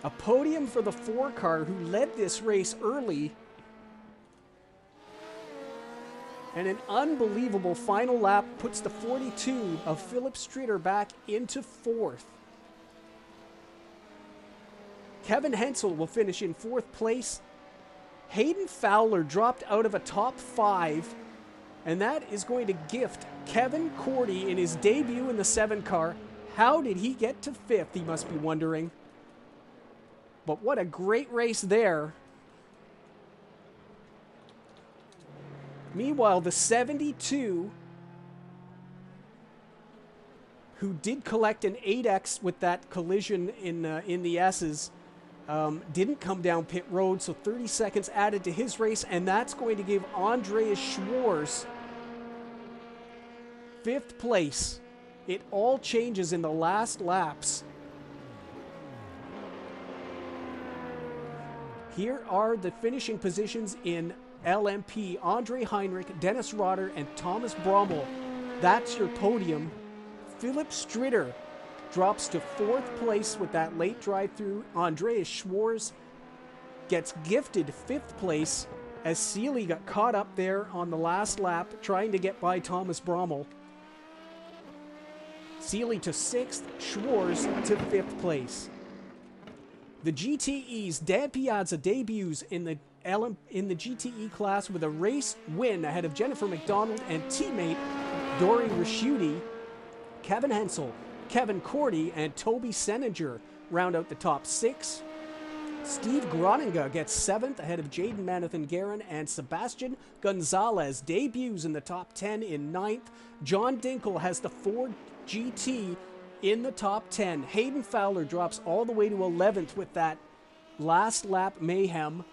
A podium for the 4-car who led this race early. And an unbelievable final lap puts the 42 of Philip Stritter back into 4th. Kevin Hensel will finish in 4th place. Hayden Fowler dropped out of a top 5. And that is going to gift Kevin Cordy in his debut in the 7-car. How did he get to 5th, he must be wondering. But what a great race there. Meanwhile, the 72, who did collect an 8X with that collision in the S's, didn't come down pit road, so 30 seconds added to his race, and that's going to give Andreas Schwarz 5th place. It all changes in the last laps. Here are the finishing positions in LMP. Andre Heinrich, Dennis Rotter, and Thomas Brommel. That's your podium. Philip Stritter drops to 4th place with that late drive-through. Andreas Schwarz gets gifted 5th place as Seeley got caught up there on the last lap trying to get by Thomas Brommel. Seeley to 6th, Schwarz to 5th place. The GTE's Dan Piazza debuts in the GTE class with a race win ahead of Jennifer McDonald and teammate Dory Raschuti. Kevin Hensel, Kevin Cordy, and Toby Seninger round out the top 6. Steve Groninga gets 7th ahead of Jaden Manathan-Guerin, and Sebastian Gonzalez debuts in the top 10 in 9th. John Dinkel has the Ford GT in the top 10. Hayden Fowler drops all the way to 11th with that last lap mayhem.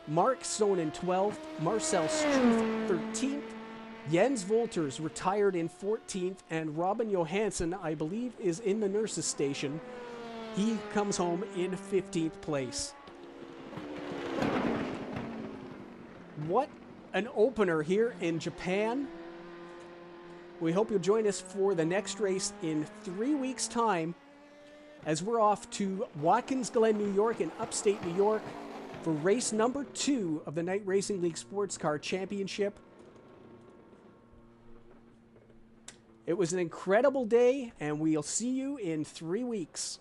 Mark Sonnen 12th, Marcel Struth 13th, Jens Wolters retired in 14th, and Robin Johansson, I believe, is in the nurse's station. He comes home in 15th place. What an opener here in Japan. We hope you'll join us for the next race in 3 weeks' time as we're off to Watkins Glen, New York in upstate New York for race number 2 of the Night Racing League Sports Car Championship. It was an incredible day, and we'll see you in 3 weeks.